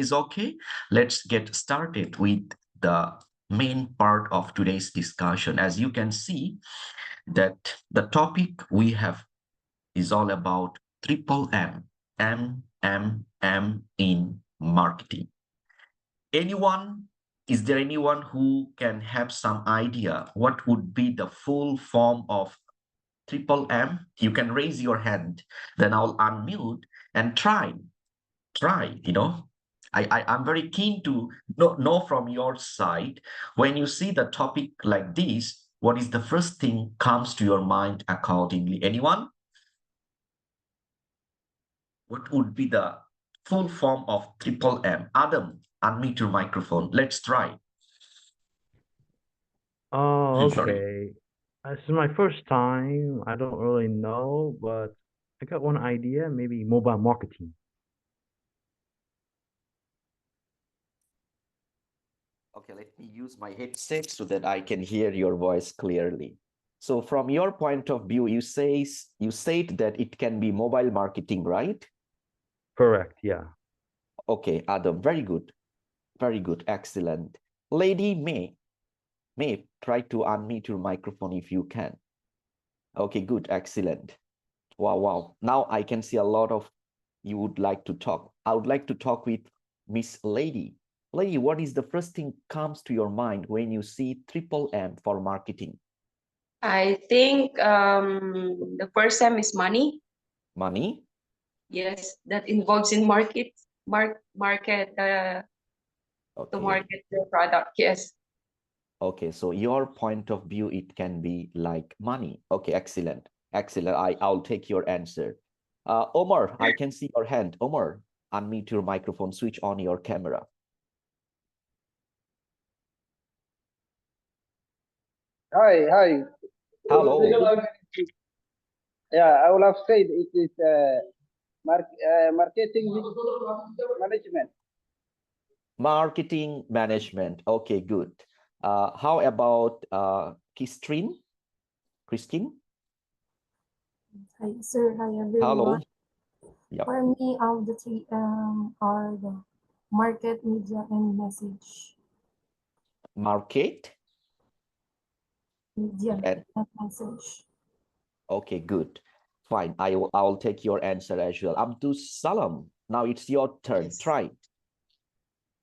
is okay, let's get started with the main part of today's discussion. As you can see, that the topic we have is all about triple M in marketing. Is there anyone who can have some idea what would be the full form of triple M? You can raise your hand, then I'll unmute and try. I'm very keen to know from your side, when you see the topic like this, what is the first thing comes to your mind accordingly? Anyone? What would be the full form of triple M? Adam, unmute your microphone. Let's try. Oh, Sorry. okay. This is my first time. I don't really know, but I got one idea, maybe mobile marketing. Okay, let me use my headset so that I can hear your voice clearly. So from your point of view, you said that it can be mobile marketing, right? Correct, yeah. Okay, Adam, very good. Very good. Excellent. Lady May, try to unmute your microphone if you can. Okay, good. Excellent. Wow. Now I can see a lot of you would like to talk. I would like to talk with Miss Lady. Lady, what is the first thing comes to your mind when you see triple M for marketing? I think the first time is money. Money? Yes, that involves in market to Okay. market the product. Yes. Okay, so your point of view, it can be like money. Okay, excellent. Excellent. I'll take your answer. Omar, I can see your hand. Omar, unmute your microphone, switch on your camera. Hi. Hello. Yeah, I would have said it is marketing management. Marketing management. Okay, good. How about Christine? Hi, sir. Hi, everyone. Hello. Yep. For me, all the three are the market, media, and message. Market? Media And and message. okay, good. Fine. I'll take your answer as well. Abdul Salam. Now it's your turn. Yes. Try.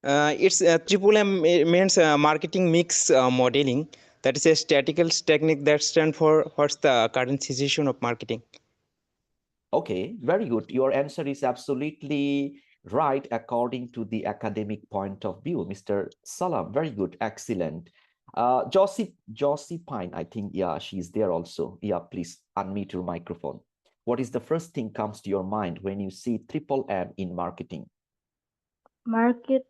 It's triple M means marketing mix modeling. That is a statistical technique that stands for what's the current situation of marketing. Okay, very good. Your answer is absolutely right according to the academic point of view, Mr. Salam. Very good, excellent. Josie Pine, I think, yeah, she's there also. Yeah, please unmute your microphone. What is the first thing comes to your mind when you see triple M in marketing? Market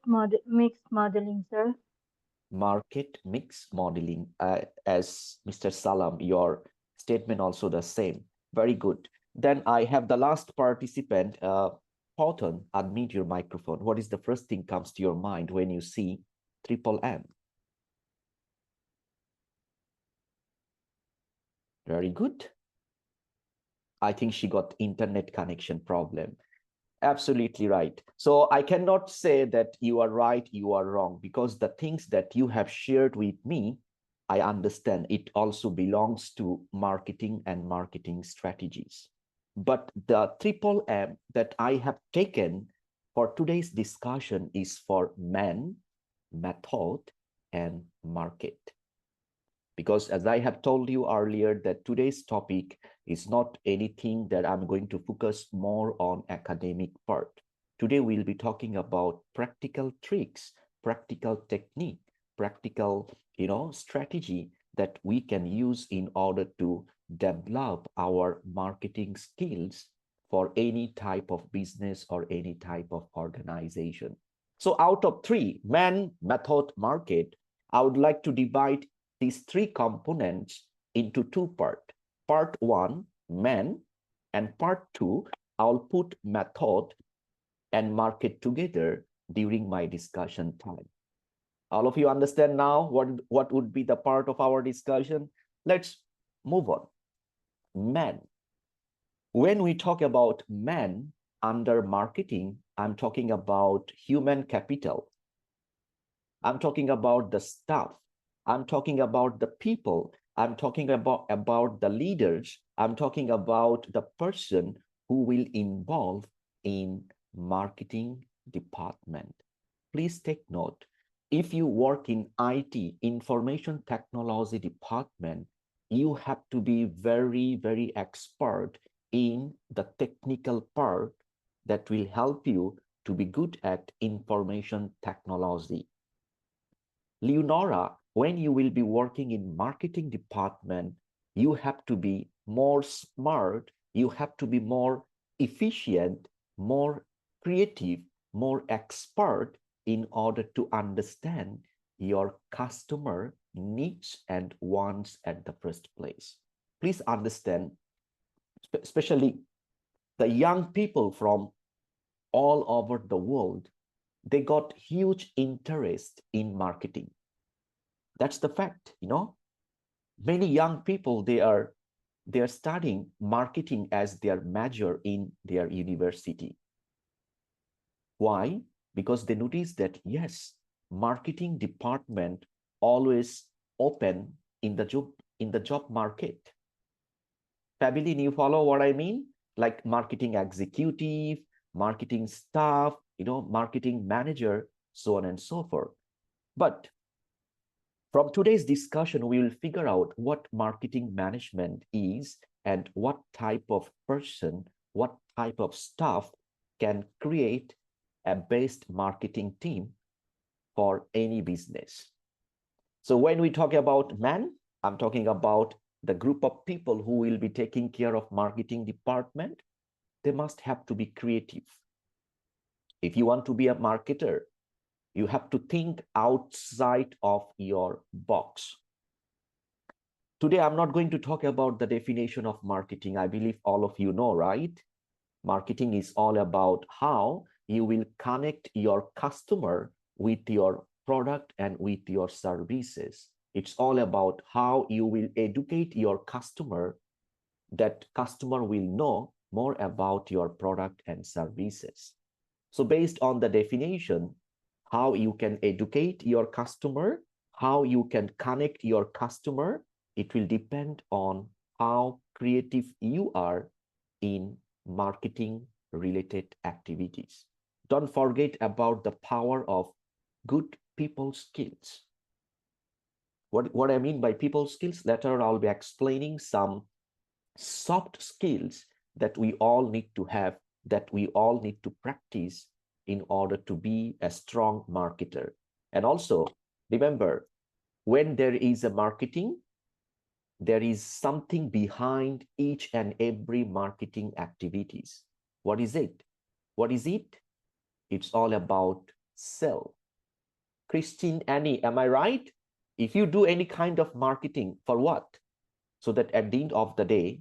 mix modeling, sir. Market mix modeling. As Mr. Salam, your statement also the same. Very good. Then I have the last participant, Horton, unmute your microphone. What is the first thing comes to your mind when you see triple M? Very good. I think she got internet connection problem. Absolutely right. So I cannot say that you are right, you are wrong, because the things that you have shared with me, I understand it also belongs to marketing and marketing strategies. But the triple M that I have taken for today's discussion is for man, method, and market. Because as I have told you earlier, that today's topic is not anything that I'm going to focus more on academic part. Today we'll be talking about practical tricks, practical technique, practical, strategy that we can use in order to develop our marketing skills for any type of business or any type of organization. So out of three, man, method, market, I would like to divide these three components into two parts. Part one, man, and part two, I'll put method and market together during my discussion time. All of you understand now what would be the part of our discussion? Let's move on. Man. When we talk about man under marketing, I'm talking about human capital. I'm talking about the staff. I'm talking about the people. I'm talking about the leaders. I'm talking about the person who will involve in marketing department. Please take note. If you work in IT, information technology department, you have to be very, very expert in the technical part that will help you to be good at information technology. Leonora, when you will be working in marketing department, you have to be more smart, you have to be more efficient, more creative, more expert in order to understand your customer needs and wants at the first place. Please understand, especially the young people from all over the world, they got huge interest in marketing. That's the fact, you know. Many young people, they are studying marketing as their major in their university. Why? Because they notice that yes, marketing department always open in the job market. Pabilin, you follow what I mean? Like marketing executive, marketing staff, you know, marketing manager, so on and so forth. But from today's discussion, we will figure out what marketing management is and what type of person, what type of staff can create a best marketing team for any business. So when we talk about man, I'm talking about the group of people who will be taking care of marketing department. They must have to be creative. If you want to be a marketer, you have to think outside of your box. Today, I'm not going to talk about the definition of marketing. I believe all of you know, right? Marketing is all about how you will connect your customer with your product and with your services. It's all about how you will educate your customer, that customer will know more about your product and services. So based on the definition, how you can educate your customer, how you can connect your customer, it will depend on how creative you are in marketing related activities. Don't forget about the power of good people skills. What I mean by people skills, later I'll be explaining some soft skills that we all need to have, that we all need to practice in order to be a strong marketer. And also, remember, when there is a marketing, there is something behind each and every marketing activities. What is it? What is it? It's all about sell. Christine, Annie, am I right? If you do any kind of marketing, for what? So that at the end of the day,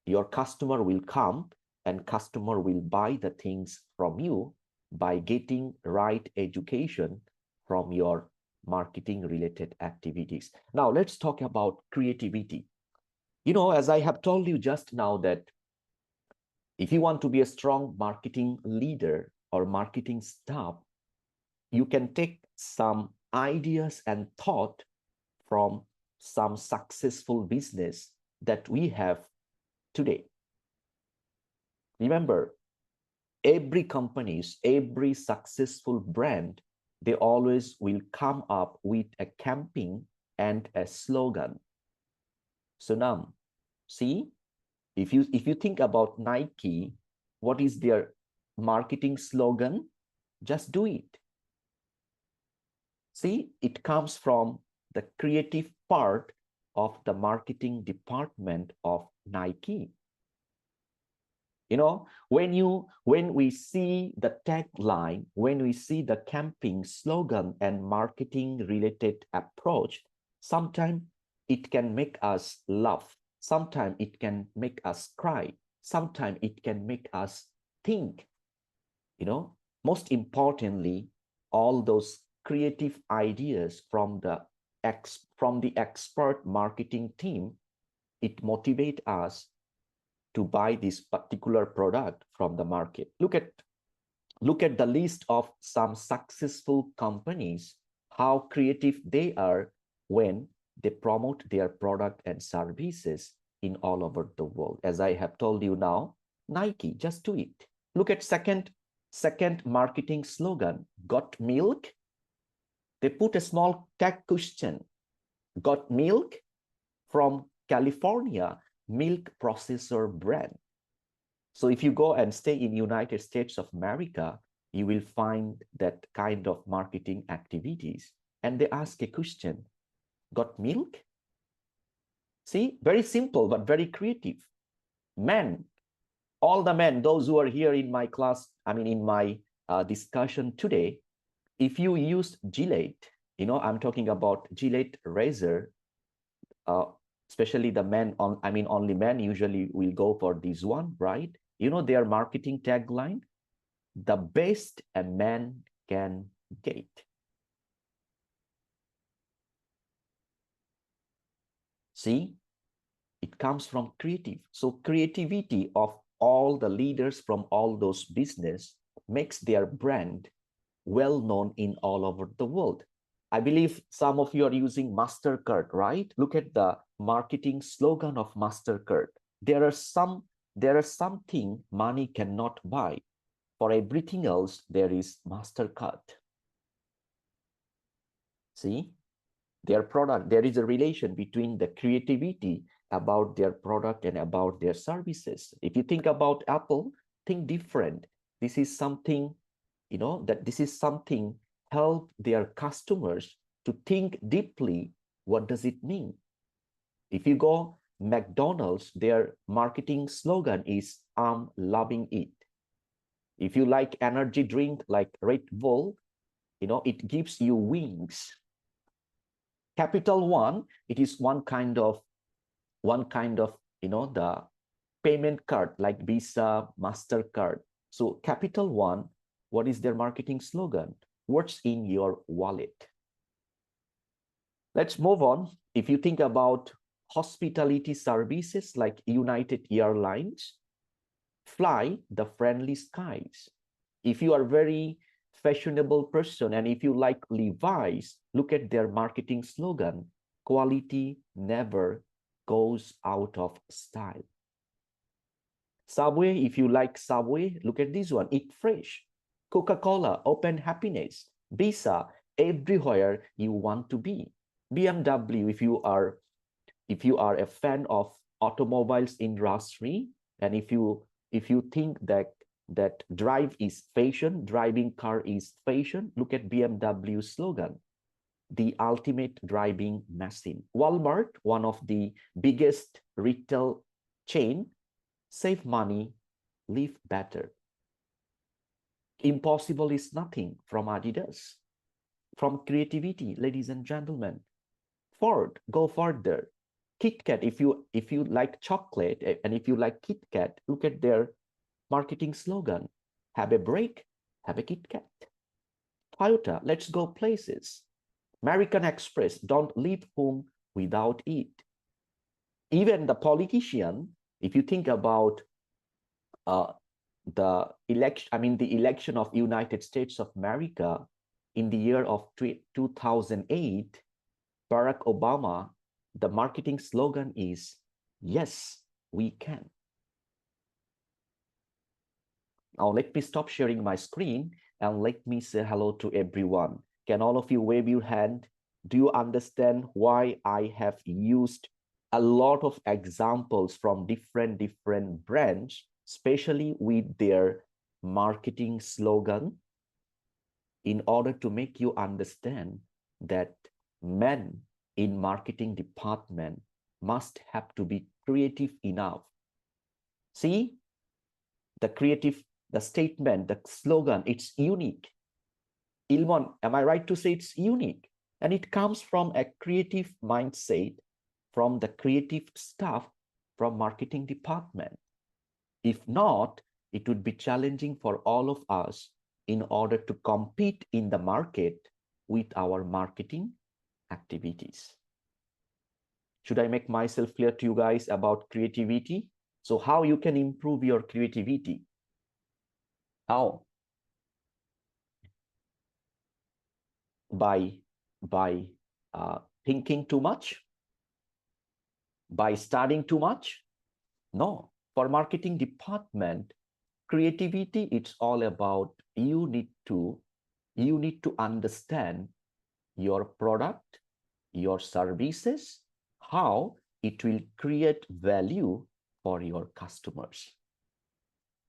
your customer will come and customer will buy the things from you by getting right education from your marketing related activities. Now let's talk about creativity. You know, as I have told you just now, that if you want to be a strong marketing leader or marketing staff, you can take some ideas and thought from some successful business that we have today. Remember, every companies, every successful brand, they always will come up with a campaign and a slogan. So now, see, if you think about Nike, what is their marketing slogan? Just do it. See, it comes from the creative part of the marketing department of Nike. You know, when we see the tagline, when we see the campaign slogan and marketing related approach, sometimes it can make us laugh. Sometimes it can make us cry. Sometimes it can make us think. You know, most importantly, all those creative ideas from the expert marketing team, it motivates us to buy this particular product from the market. Look at Look at the list of some successful companies, how creative they are when they promote their product and services in all over the world. As I have told you now, Nike, just do it. Look at second marketing slogan, got milk? They put a small tag question, got milk? From California milk processor brand. So if you go and stay in United States of America, you will find that kind of marketing activities. And they ask a question, got milk? See, very simple, but very creative. Men, all the men, those who are here in my class, I mean, in my discussion today, if you use Gillette, you know, I'm talking about Gillette razor, especially the men, only men usually will go for this one, right? You know, their marketing tagline, the best a man can get. See, it comes from creative. So creativity of all the leaders from all those business makes their brand well known in all over the world. I believe some of you are using MasterCard, right? Look at the marketing slogan of MasterCard. There are something money cannot buy. For everything else, there is MasterCard. See, their product, there is a relation between the creativity about their product and about their services. If you think about Apple, think different. This is something, you know, that this is something help their customers to think deeply, what does it mean? If you go McDonald's, their marketing slogan is I'm loving it. If you like energy drink like Red Bull, you know, it gives you wings. Capital One, it is one kind of, you know, the payment card like Visa, MasterCard. So Capital One, what is their marketing slogan? What's in your wallet? Let's move on. If you think about hospitality services like United Airlines, fly the friendly skies. If you are very fashionable person and if you like Levi's, look at their marketing slogan, quality never goes out of style. Subway, if you like Subway, look at this one, eat fresh. Coca-Cola, open happiness. Visa, everywhere you want to be. BMW, if you are a fan of automobiles industry, and if you think that drive is fashion, driving car is fashion, look at BMW slogan, the ultimate driving machine. Walmart, one of the biggest retail chain, save money, live better. Impossible is nothing from Adidas. From creativity, ladies and gentlemen. Ford, go further. Kit Kat, if you like chocolate and if you like Kit Kat, look at their marketing slogan. Have a break, have a Kit Kat. Toyota, let's go places. American Express, don't leave home without it. Even the politician, if you think about the election of United States of America in the year of 2008, Barack Obama, the marketing slogan is, yes, we can. Now let me stop sharing my screen and let me say hello to everyone. Can all of you wave your hand? Do you understand why I have used a lot of examples from different brands, especially with their marketing slogan, in order to make you understand that men in marketing department must have to be creative enough. See, the statement, the slogan, it's unique. Ilmon, am I right to say it's unique? And it comes from a creative mindset, from the creative staff from marketing department. If not, it would be challenging for all of us in order to compete in the market with our marketing activities. Should I make myself clear to you guys about creativity? So how you can improve your creativity? How? by thinking too much, by studying too much? No. For marketing department, creativity, it's all about you need to understand your product, your services, how it will create value for your customers.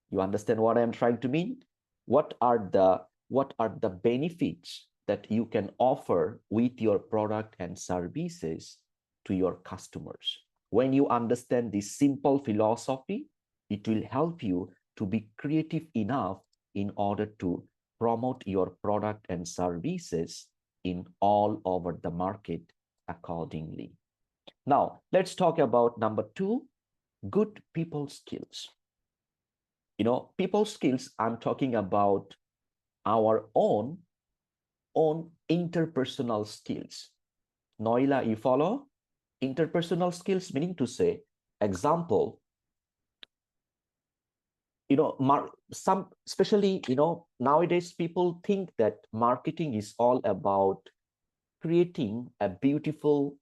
You understand what I'm trying to mean? What are the benefits that you can offer with your product and services to your customers? When you understand this simple philosophy, it will help you to be creative enough in order to promote your product and services in all over the market accordingly. Now, let's talk about number 2, good people skills. You know, people skills, I'm talking about our own interpersonal skills. Noila, you follow? Interpersonal skills, meaning to say, example, you know, especially, you know, nowadays people think that marketing is all about creating a beautiful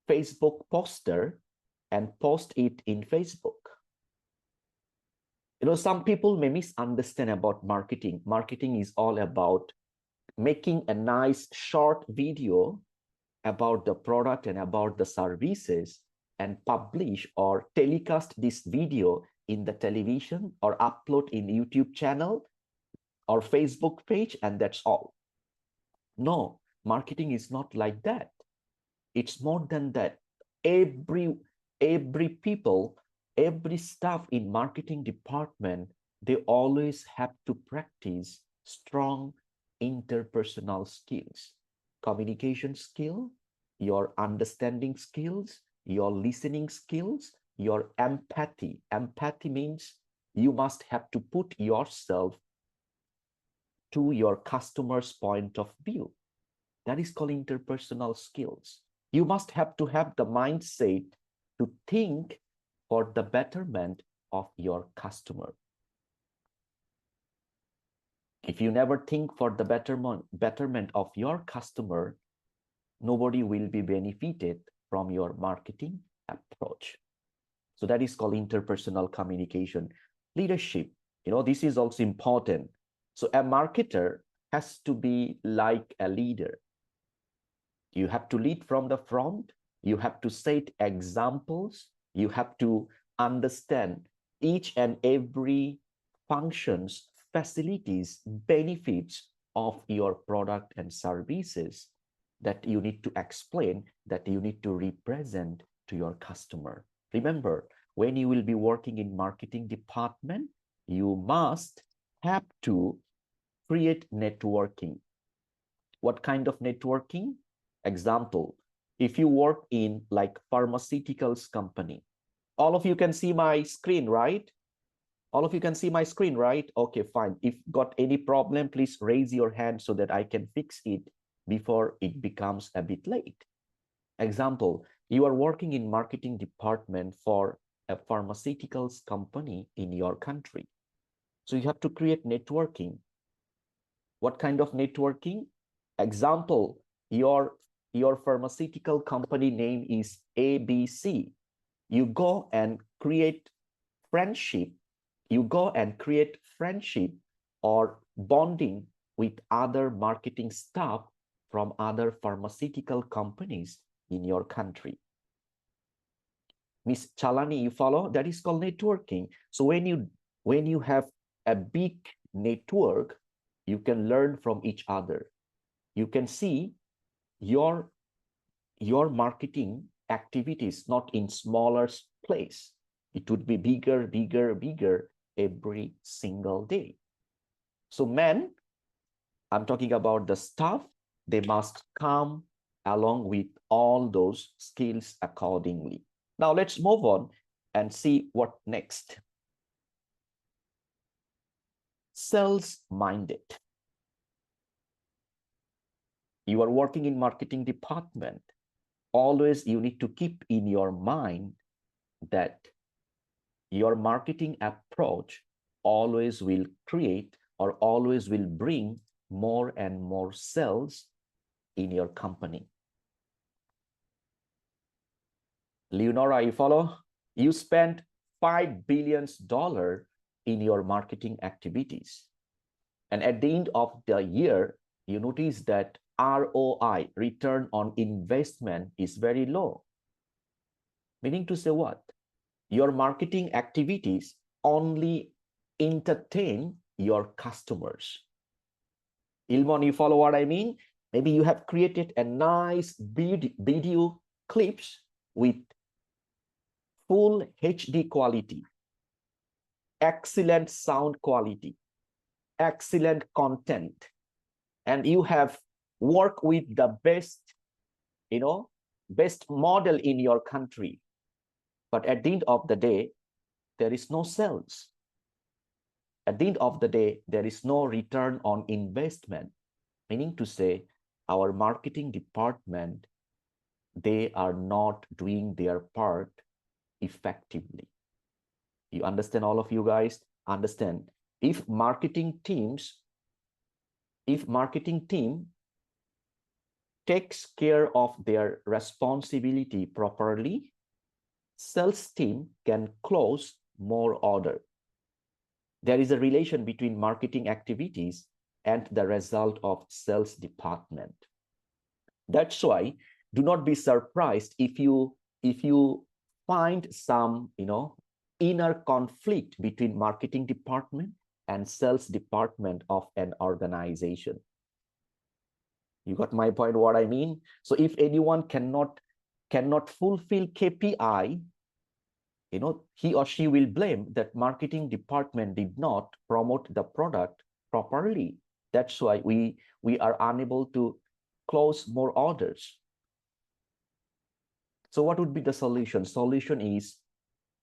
Facebook poster and post it in Facebook. You know, some people may misunderstand about marketing. Marketing is all about making a nice short video about the product and about the services and publish or telecast this video in the television or upload in YouTube channel or Facebook page, and that's all. No, marketing is not like that. It's more than that. Every people, every staff in marketing department, they always have to practice strong interpersonal skills, communication skill, your understanding skills, your listening skills, your empathy. Empathy means you must have to put yourself to your customer's point of view. That is called interpersonal skills. You must have to have the mindset to think for the betterment of your customer. If you never think for the betterment of your customer, nobody will be benefited from your marketing approach. So that is called interpersonal communication. Leadership, you know, this is also important. So a marketer has to be like a leader. You have to lead from the front. You have to set examples. You have to understand each and every functions, facilities, benefits of your product and services that you need to explain, that you need to represent to your customer. Remember, when you will be working in marketing department, you must have to create networking. What kind of networking? Example, if you work in like pharmaceuticals company, all of you can see my screen, right? All of you can see my screen, right? Okay, fine. If got any problem, please raise your hand so that I can fix it before it becomes a bit late. Example, you are working in marketing department for a pharmaceuticals company in your country. So you have to create networking. What kind of networking? Example, your pharmaceutical company name is ABC. You go and create friendship. You go and create friendship or bonding with other marketing staff from other pharmaceutical companies in your country. Miss Chalani, you follow? That is called networking. So when you have a big network, you can learn from each other. You can see your marketing activities not in smaller place. It would be bigger, bigger, bigger every single day. So men, I'm talking about the staff, they must come along with all those skills accordingly. Now let's move on and see what next. Sales-minded. You are working in marketing department. Always you need to keep in your mind that your marketing approach always will create or always will bring more and more sales in your company. Leonora, you follow? You spent $5 billion in your marketing activities. And at the end of the year, you notice that ROI, return on investment, is very low. Meaning to say what? Your marketing activities only entertain your customers. Ilmon, you follow what I mean? Maybe you have created a nice video clips with full HD quality, excellent sound quality, excellent content, and you have worked with the best, best model in your country. But at the end of the day, there is no sales. At the end of the day, there is no return on investment. Meaning to say, our marketing department, they are not doing their part effectively. You understand, all of you guys? Understand, if marketing team takes care of their responsibility properly, sales team can close more order. There is a relation between marketing activities and the result of sales department. That's why do not be surprised if you find some inner conflict between marketing department and sales department of an organization. You got my point, what I mean? So if anyone cannot fulfill KPI, he or she will blame that marketing department did not promote the product properly. That's why we are unable to close more orders. So what would be the solution? Solution is,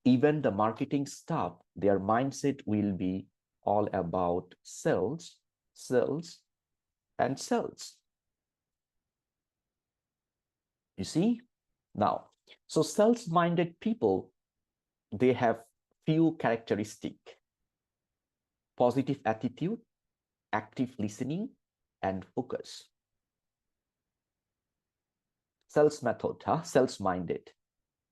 even the marketing staff, their mindset will be all about sales, sales, and sales. You see? Now, so sales-minded people, they have few characteristics: positive attitude, active listening, and focus. Sales method, sales-minded.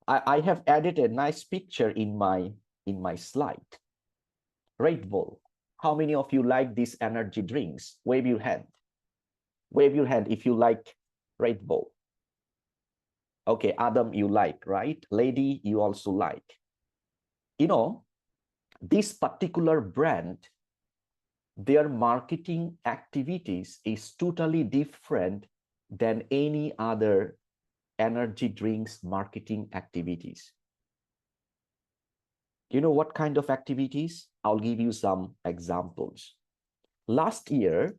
I have added a nice picture in my slide. Red Bull. How many of you like these energy drinks? Wave your hand. Wave your hand if you like Red Bull. Okay, Adam, you like, right? Lady, you also like. This particular brand, their marketing activities is totally different than any other energy drinks marketing activities. You know what kind of activities? I'll give you some examples. Last year,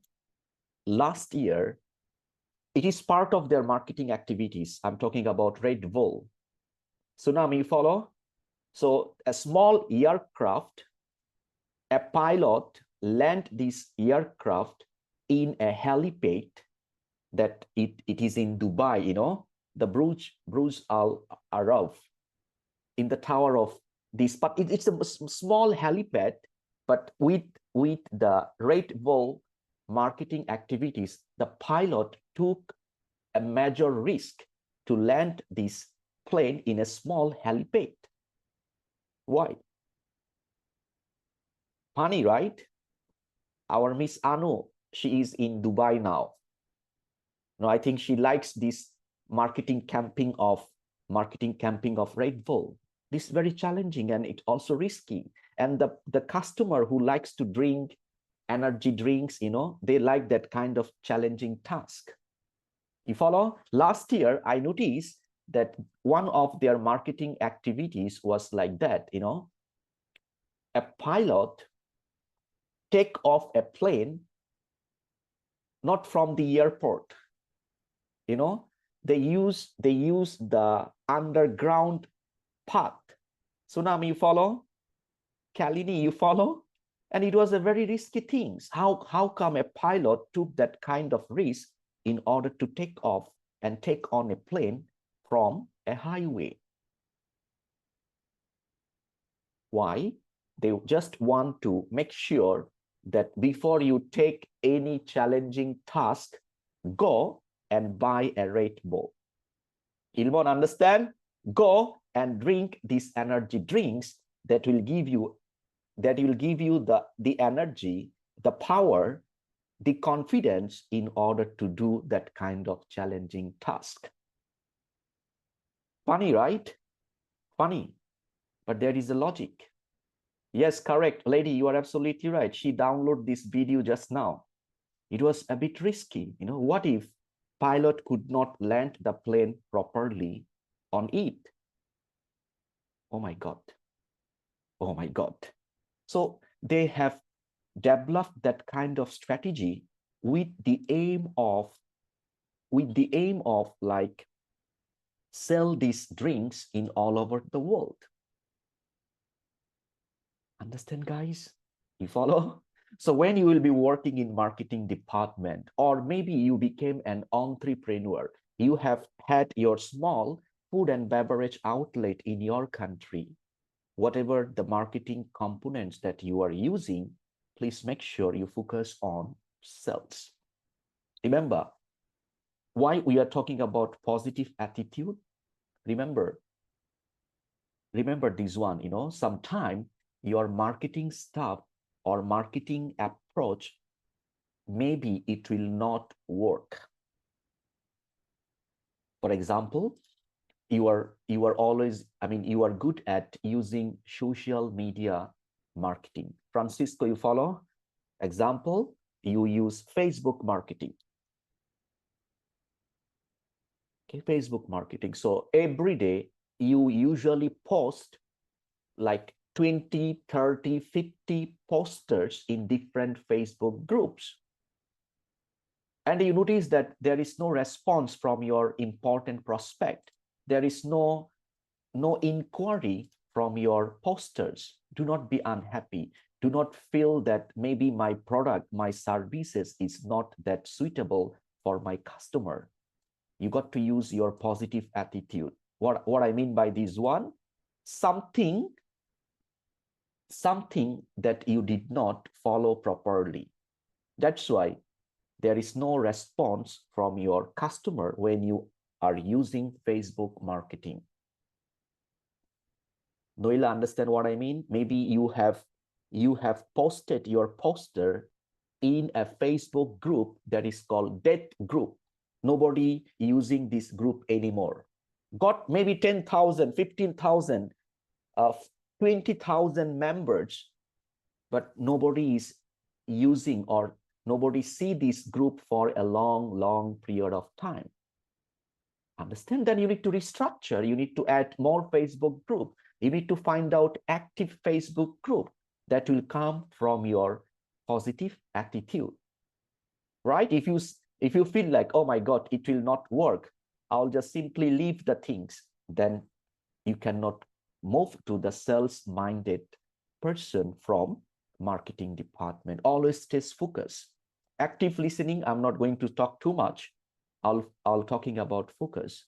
it is part of their marketing activities. I'm talking about Red Bull. Tsunami, you follow? So a small aircraft, a pilot land this aircraft in a helipad that it is in Dubai, the Burj Al Arab, in the tower of this, but it's a small helipad, but with the Red Bull marketing activities, the pilot took a major risk to land this plane in a small helipad. Why? Funny, right? Our Miss Anu, she is in Dubai now. I think she likes this marketing camping of Red Bull. This is very challenging and it's also risky. And the customer who likes to drink energy drinks, they like that kind of challenging task. You follow? Last year, I noticed that one of their marketing activities was like that, a pilot take off a plane, not from the airport, they use the underground path. Tsunami, you follow? Kalini, you follow? And it was a very risky thing. How come a pilot took that kind of risk in order to take off and take on a plane from a highway? Why? They just want to make sure that before you take any challenging task, go and buy a Red Bull. Ilmon, understand? Go and drink these energy drinks that will give you the energy, the power, the confidence in order to do that kind of challenging task. Funny, right? Funny, but there is a logic. Yes, correct. Lady, you are absolutely right. She downloaded this video just now. It was a bit risky. You know, what if pilot could not land the plane properly on it? Oh my God. Oh my God. So they have developed that kind of strategy with the aim of like sell these drinks in all over the world. Understand, guys? You follow? So when you will be working in marketing department, or maybe you became an entrepreneur, you have had your small food and beverage outlet in your country, whatever the marketing components that you are using, please make sure you focus on sales. Remember, why we are talking about positive attitude? Remember this one, you know, sometime your marketing stuff or marketing approach, maybe it will not work. For example, you are always, you are good at using social media marketing. Francisco, you follow? Example, you use Facebook marketing. Okay, Facebook marketing. So every day you usually post like 20, 30, 50 posters in different Facebook groups. And you notice that there is no response from your important prospect. There is no inquiry from your posters. Do not be unhappy. Do not feel that maybe my product, my services is not that suitable for my customer. You got to use your positive attitude. What I mean by this one, something that you did not follow properly. That's why there is no response from your customer when you are using Facebook marketing. Noila, understand what I mean? Maybe you have posted your poster in a Facebook group that is called dead group. Nobody using this group anymore. Got maybe 10,000, 15,000, 20,000 members, but nobody is using or nobody see this group for a long period of time. Understand? Then you need to restructure. You need to add more Facebook group. You need to find out active Facebook group that will come from your positive attitude, right? If you feel like, oh my God, it will not work, I'll just simply leave the things, then you cannot move to the sales-minded person from marketing department. Always stay focused. Active listening, I'm not going to talk too much. I'll talking about focus.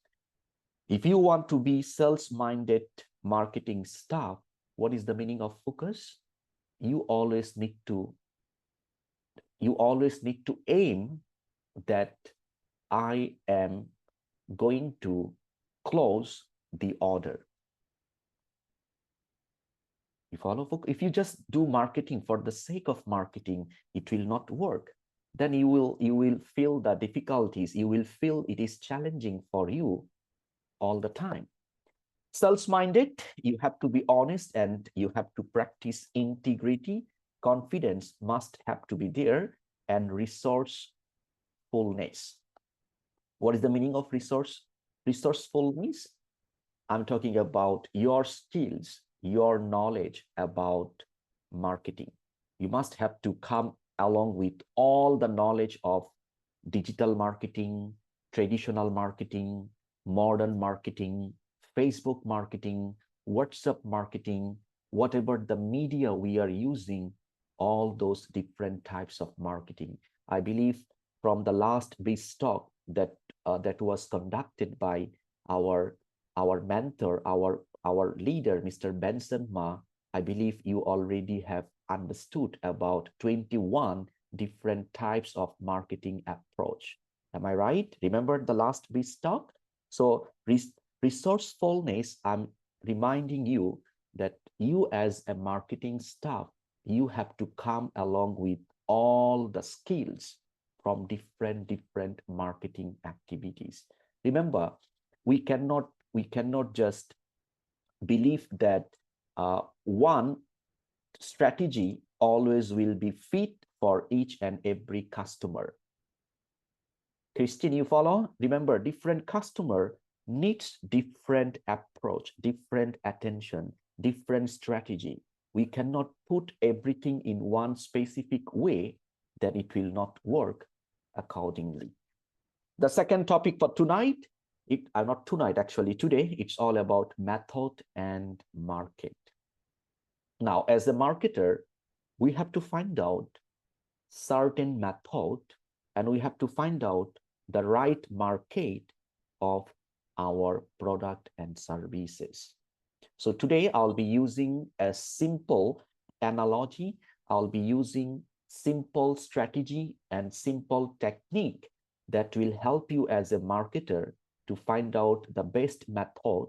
If you want to be sales-minded marketing staff, what is the meaning of focus? You always need to aim that I am going to close the order. You follow? If you just do marketing for the sake of marketing, it will not work. Then you will feel the difficulties. You will feel it is challenging for you all the time. Sales-minded, you have to be honest and you have to practice integrity. Confidence must have to be there, and resourcefulness. What is the meaning of resourcefulness? I'm talking about your skills, your knowledge about marketing. You must have to come along with all the knowledge of digital marketing, traditional marketing, modern marketing, Facebook marketing, WhatsApp marketing, whatever the media we are using, all those different types of marketing. I believe from the last Biz Talk that was conducted by our mentor, our leader, Mr. Benson Ma, I believe you already have understood about 21 different types of marketing approach. Am I right? Remember the last Biz Talk? So resourcefulness, I'm reminding you that you as a marketing staff, you have to come along with all the skills from different marketing activities. Remember, we cannot just believe that one strategy always will be fit for each and every customer. Christine, you follow? Remember, different customer needs different approach, different attention, different strategy. We cannot put everything in one specific way, that it will not work accordingly. The second topic for tonight, not tonight, actually today, it's all about method and market. Now, as a marketer, we have to find out certain method, and we have to find out the right market of our product and services. So today I'll be using a simple analogy. I'll be using simple strategy and simple technique that will help you as a marketer to find out the best method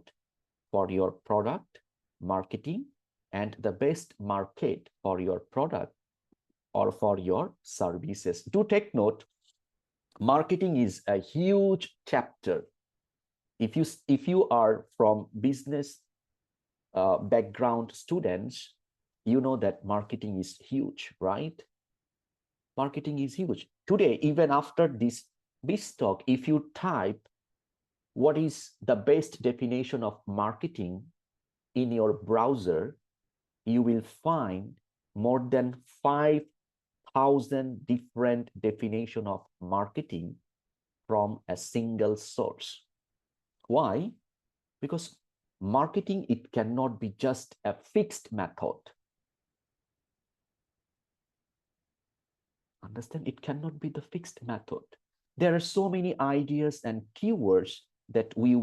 for your product marketing and the best market for your product or for your services. Do take note, marketing is a huge chapter. If you are from business background students, you know that marketing is huge, right? Marketing is huge. Today, even after this Biz Talk, if you type what is the best definition of marketing in your browser, you will find more than 5,000 different definition of marketing from a single source. Why? Because marketing, it cannot be just a fixed method. Understand? It cannot be the fixed method. There are so many ideas and keywords that we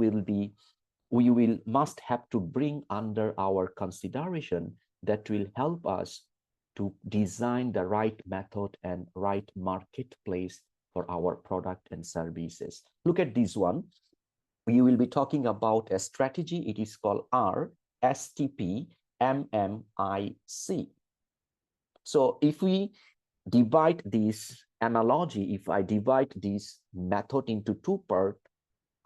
must have to bring under our consideration that will help us to design the right method and right marketplace for our product and services. Look at this one. We will be talking about a strategy. It is called RSTP MMIC. So if we divide this analogy, if I divide this method into two parts,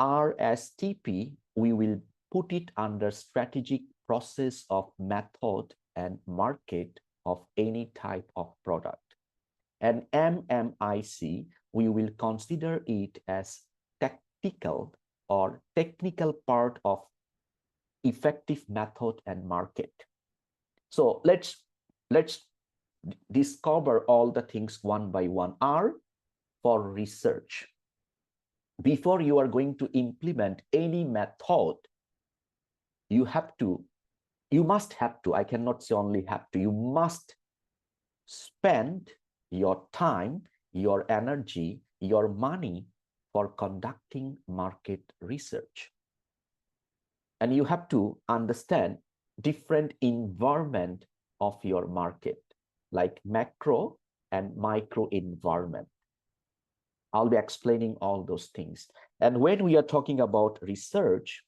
RSTP, we will put it under strategic process of method and market of any type of product. And MMIC, we will consider it as tactical or technical part of effective method and market. So let's discover all the things one by one. R for research. Before you are going to implement any method, you must have to, I cannot say only have to, you must spend your time, your energy, your money for conducting market research. And you have to understand different environment of your market, like macro and micro environment. I'll be explaining all those things. And when we are talking about research,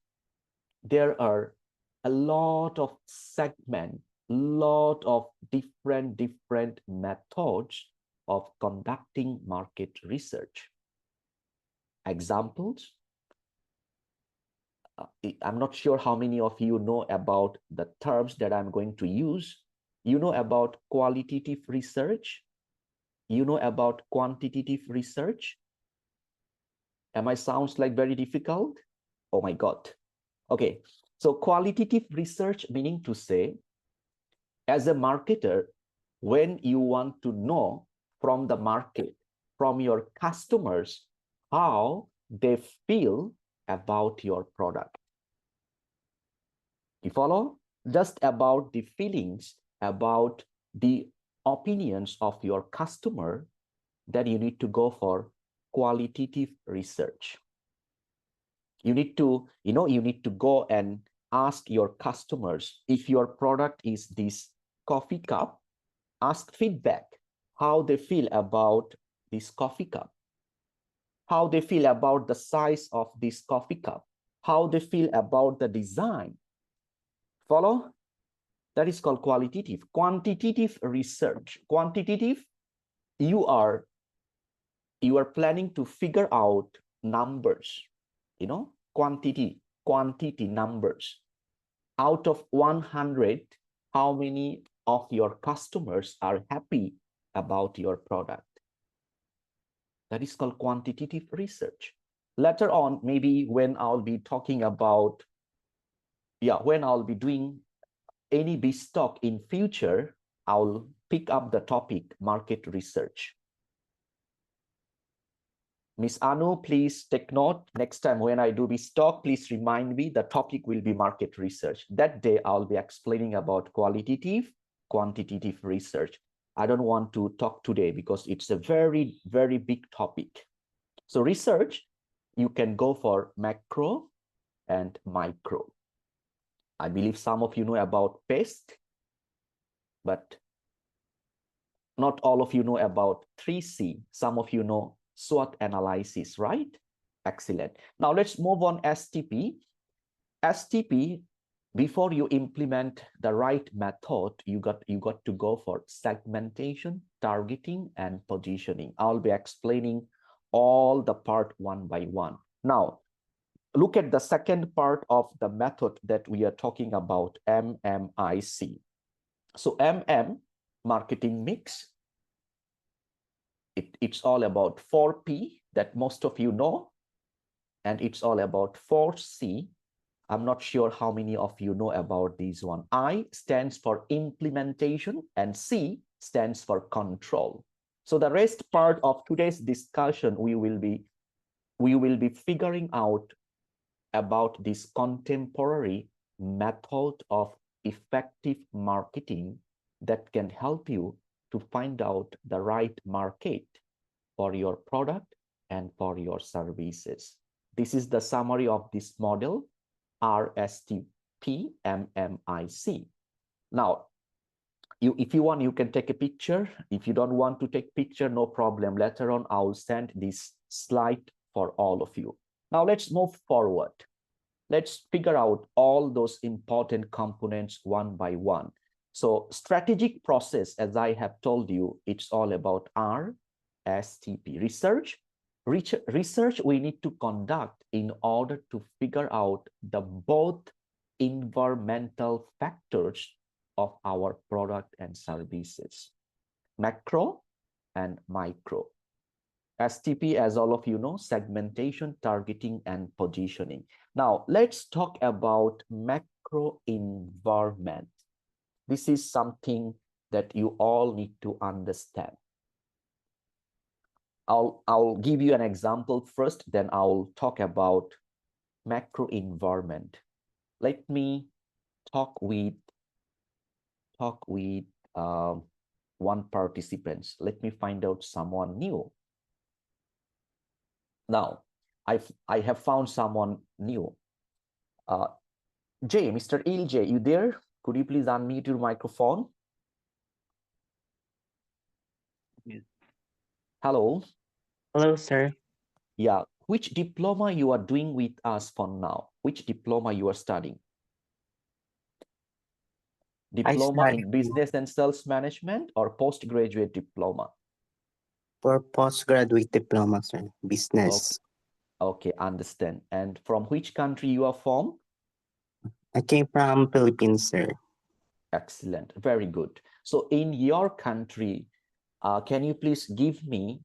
there are a lot of segments, lot of different methods of conducting market research. Examples, I'm not sure how many of you know about the terms that I'm going to use. You know about qualitative research. You know about quantitative research. Am I sounds like very difficult? Oh my God. Okay, so qualitative research, meaning to say, as a marketer, when you want to know from the market, from your customers, how they feel about your product. You follow? Just about the feelings, about the opinions of your customer, then you need to go for qualitative research. You need to, you need to go and ask your customers, if your product is this coffee cup, ask feedback, how they feel about this coffee cup. how they feel about the size of this coffee cup, how they feel about the design. Follow? That is called qualitative. Quantitative research. Quantitative, you are planning to figure out numbers, quantity numbers. Out of 100, how many of your customers are happy about your product? That is called quantitative research. Later on, maybe when I'll be talking about, when I'll be doing any Biz Talk in future, I'll pick up the topic market research. Miss Anu, please take note. Next time when I do Biz Talk, please remind me the topic will be market research. That day I'll be explaining about qualitative, quantitative research. I don't want to talk today because it's a very, very big topic. So research, you can go for macro and micro. I believe some of you know about PEST, but not all of you know about 3C. Some of you know SWOT analysis, right? Excellent. Now let's move on STP. STP, before you implement the right method, you got to go for segmentation, targeting, and positioning. I'll be explaining all the part one by one. Now, look at the second part of the method that we are talking about, MMIC. So MM, marketing mix. It's all about 4P that most of you know, and it's all about 4C. I'm not sure how many of you know about this one. I stands for implementation and C stands for control. So the rest part of today's discussion, we will be figuring out about this contemporary method of effective marketing that can help you to find out the right market for your product and for your services. This is the summary of this model, RSTP MMIC. Now, if you want, you can take a picture. If you don't want to take picture, no problem. Later on, I will send this slide for all of you. Now let's move forward. Let's figure out all those important components one by one. So strategic process, as I have told you, it's all about RSTP, research. Research we need to conduct in order to figure out the both environmental factors of our product and services, macro and micro. STP, as all of you know, segmentation, targeting, and positioning. Now, let's talk about macro environment. This is something that you all need to understand. I'll give you an example first, then I'll talk about macro environment. Let me talk with one participant. Let me find out someone new. Now, I have found someone new. Jay, Mr. Ilj, you there? Could you please unmute your microphone? Yes. Hello. Hello, sir. Yeah. Which diploma you are doing with us for now? Which diploma you are studying? Diploma in business and sales management or postgraduate diploma? For postgraduate diploma, sir. Business. Okay, understand. And from which country you are from? I came from Philippines, sir. Excellent. Very good. So in your country, can you please give me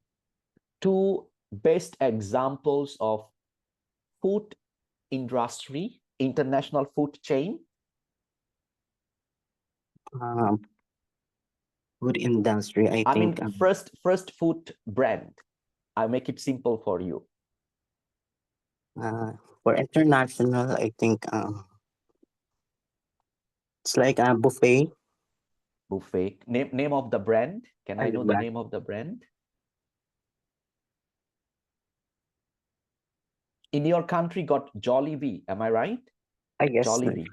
two best examples of food industry, international food chain? Food industry, I mean, think. First food brand. I make it simple for you. For international, I think it's like a buffet. Buffet. Name of the brand. Can I know the name of the brand? In your country got Jollibee, am I right? I guess. Jollibee.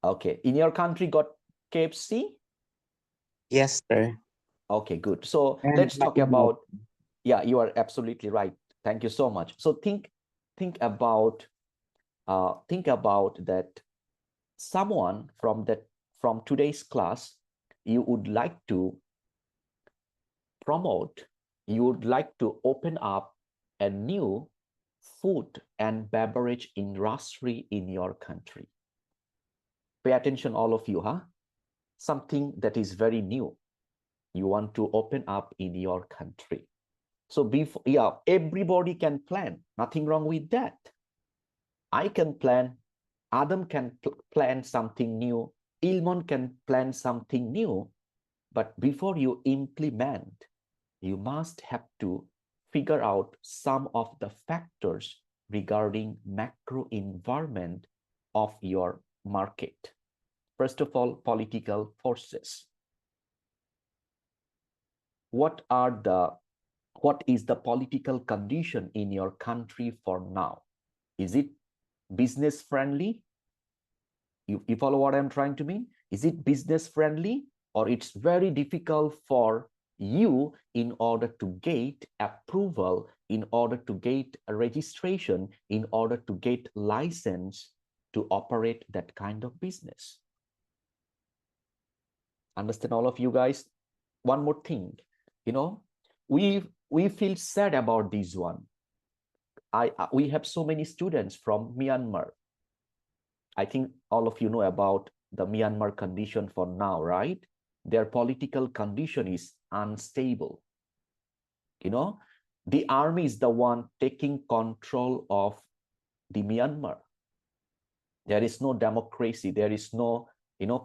Okay. In your country got KFC? Yes, sir. Okay, good. So And let's talk about, yeah, you are absolutely right. Thank you so much. So think about that someone from today's class you would like to promote, you would like to open up a new food and beverage industry in your country. Pay attention, all of you, huh? Something that is very new. You want to open up in your country. So before, yeah, everybody can plan. Nothing wrong with that. I can plan. Adam can plan something new. Ilmon can plan something new. But before you implement, you must have to figure out some of the factors regarding macro environment of your market. First of all, political forces. What is the political condition in your country for now? Is it business friendly? You follow what I'm trying to mean? Is it business friendly, or it's very difficult for you in order to get approval, in order to get a registration, in order to get license to operate that kind of business? Understand, all of you guys? One more thing, we feel sad about this one. We have so many students from Myanmar. I think all of you know about the Myanmar condition for now, right? Their political condition is unstable. The army is the one taking control of the Myanmar. There is no democracy. There is no,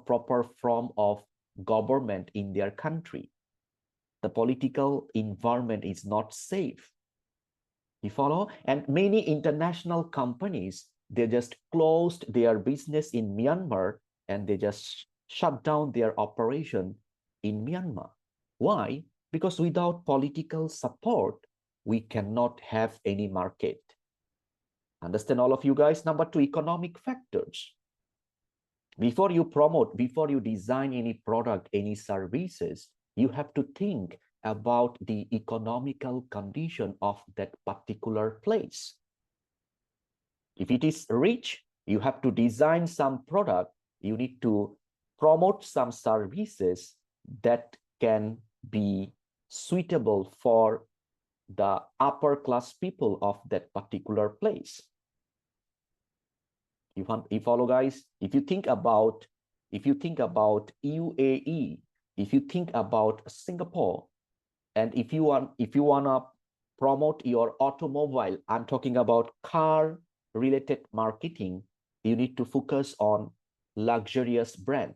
proper form of government in their country. The political environment is not safe. You follow? And many international companies, they just closed their business in Myanmar and they just shut down their operation in Myanmar. Why? Because without political support, we cannot have any market. Understand, all of you guys? Number two, economic factors. Before you promote, before you design any product, any services, you have to think about the economical condition of that particular place. If it is rich, you have to design some product, you need to promote some services that can be suitable for the upper class people of that particular place. You follow, guys? If you think about UAE, if you think about Singapore, and if you want to promote your automobile, I'm talking about car related marketing, you need to focus on luxurious brand.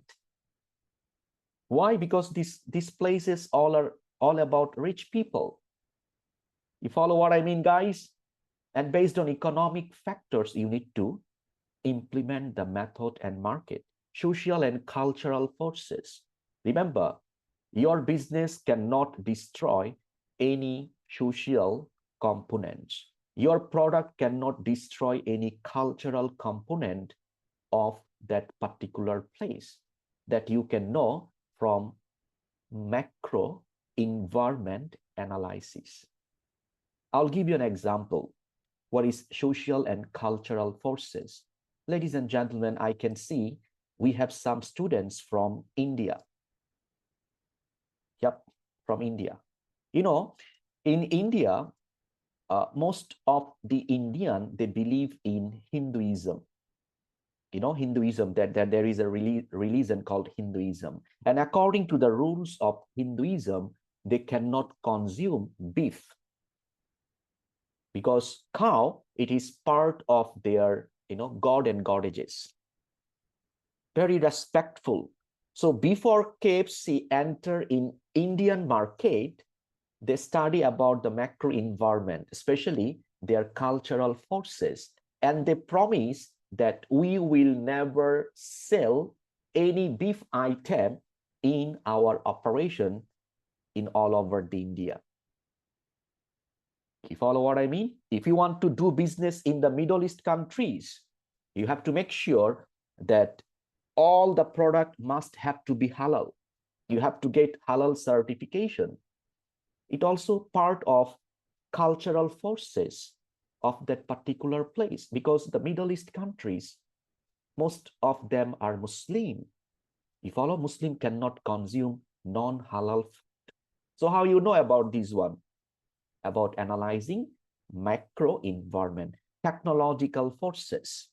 Why? Because these places are all about rich people. You follow what I mean, guys? And based on economic factors, you need to implement the method and market. Social and cultural forces. Remember, your business cannot destroy any social components. Your product cannot destroy any cultural component of that particular place that you can know from macro environment analysis. I'll give you an example. What is social and cultural forces? Ladies and gentlemen, I can see we have some students from India. Yep, from India. In India, most of the Indian, they believe in Hinduism. Hinduism, that there is a religion called Hinduism. And according to the rules of Hinduism, they cannot consume beef. Because cow, it is part of their, god and goddesses. Very respectful. So before KFC enter in Indian market, they study about the macro environment, especially their cultural forces. And they promise that we will never sell any beef item in our operation in all over the India. You follow what I mean? If you want to do business in the Middle East countries, you have to make sure that all the product must have to be halal. You have to get halal certification. It also part of cultural forces of that particular place, because the Middle East countries, most of them are Muslim. You follow? Muslim cannot consume non-halal food. So how you know about this one? About analyzing macro environment, technological forces.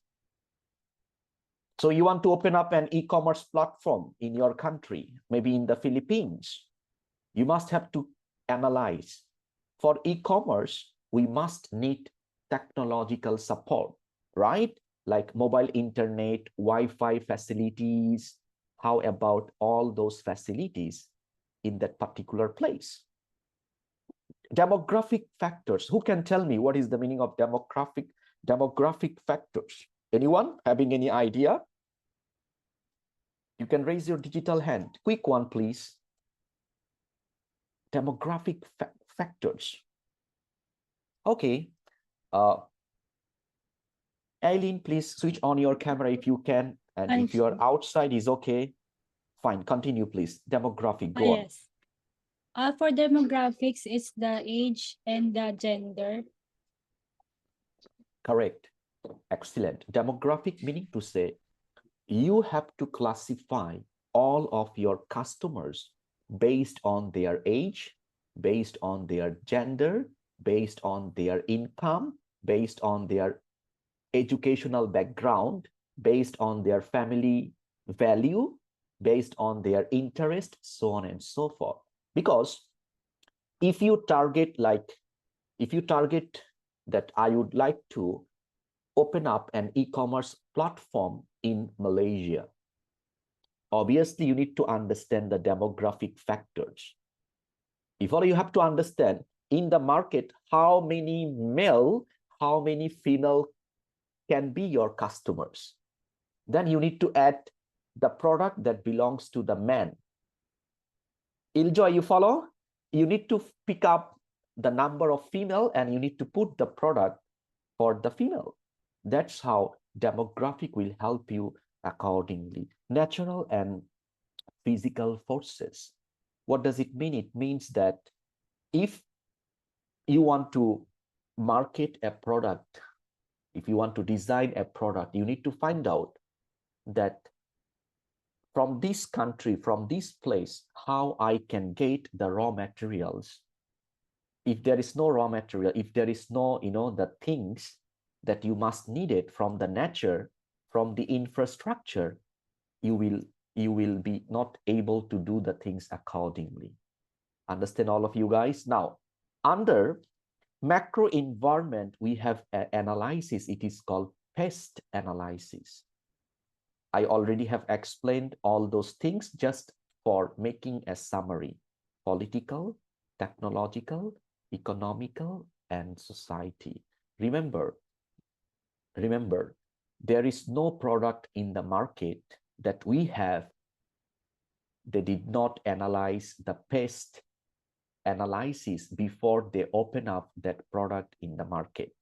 So you want to open up an e-commerce platform in your country, maybe in the Philippines. You must have to analyze. For e-commerce, we must need technological support, right? Like mobile internet, Wi-Fi facilities. How about all those facilities in that particular place? Demographic factors. Who can tell me what is the meaning of demographic factors? Anyone having any idea? You can raise your digital hand. Quick one, please. Demographic factors. Okay. Aileen, please switch on your camera if you can. And if you are outside is okay. Fine. Continue, please. Demographic. Go on. Yes. For demographics, it's the age and the gender. Correct. Excellent. Demographic meaning to say you have to classify all of your customers based on their age, based on their gender, based on their income, based on their educational background, based on their family value, based on their interest, so on and so forth. Because if you target that I would like to open up an e-commerce platform in Malaysia, obviously you need to understand the demographic factors. Before you have to understand in the market how many male, how many female can be your customers. Then you need to add the product that belongs to the man. Iljoy, you follow? You need to pick up the number of female and you need to put the product for the female. That's how demographic will help you accordingly. Natural and physical forces. What does it mean? It means that if you want to market a product, if you want to design a product, you need to find out that from this country, from this place, how I can get the raw materials. If there is no raw material, if there is no, the things that you must need it from the nature, from the infrastructure, you will be not able to do the things accordingly. Understand all of you guys? Now, under macro environment, we have an analysis. It is called pest analysis. I already have explained all those things just for making a summary. Political, technological, economical, and society. Remember, there is no product in the market that we have. They did not analyze the pest analysis before they open up that product in the market.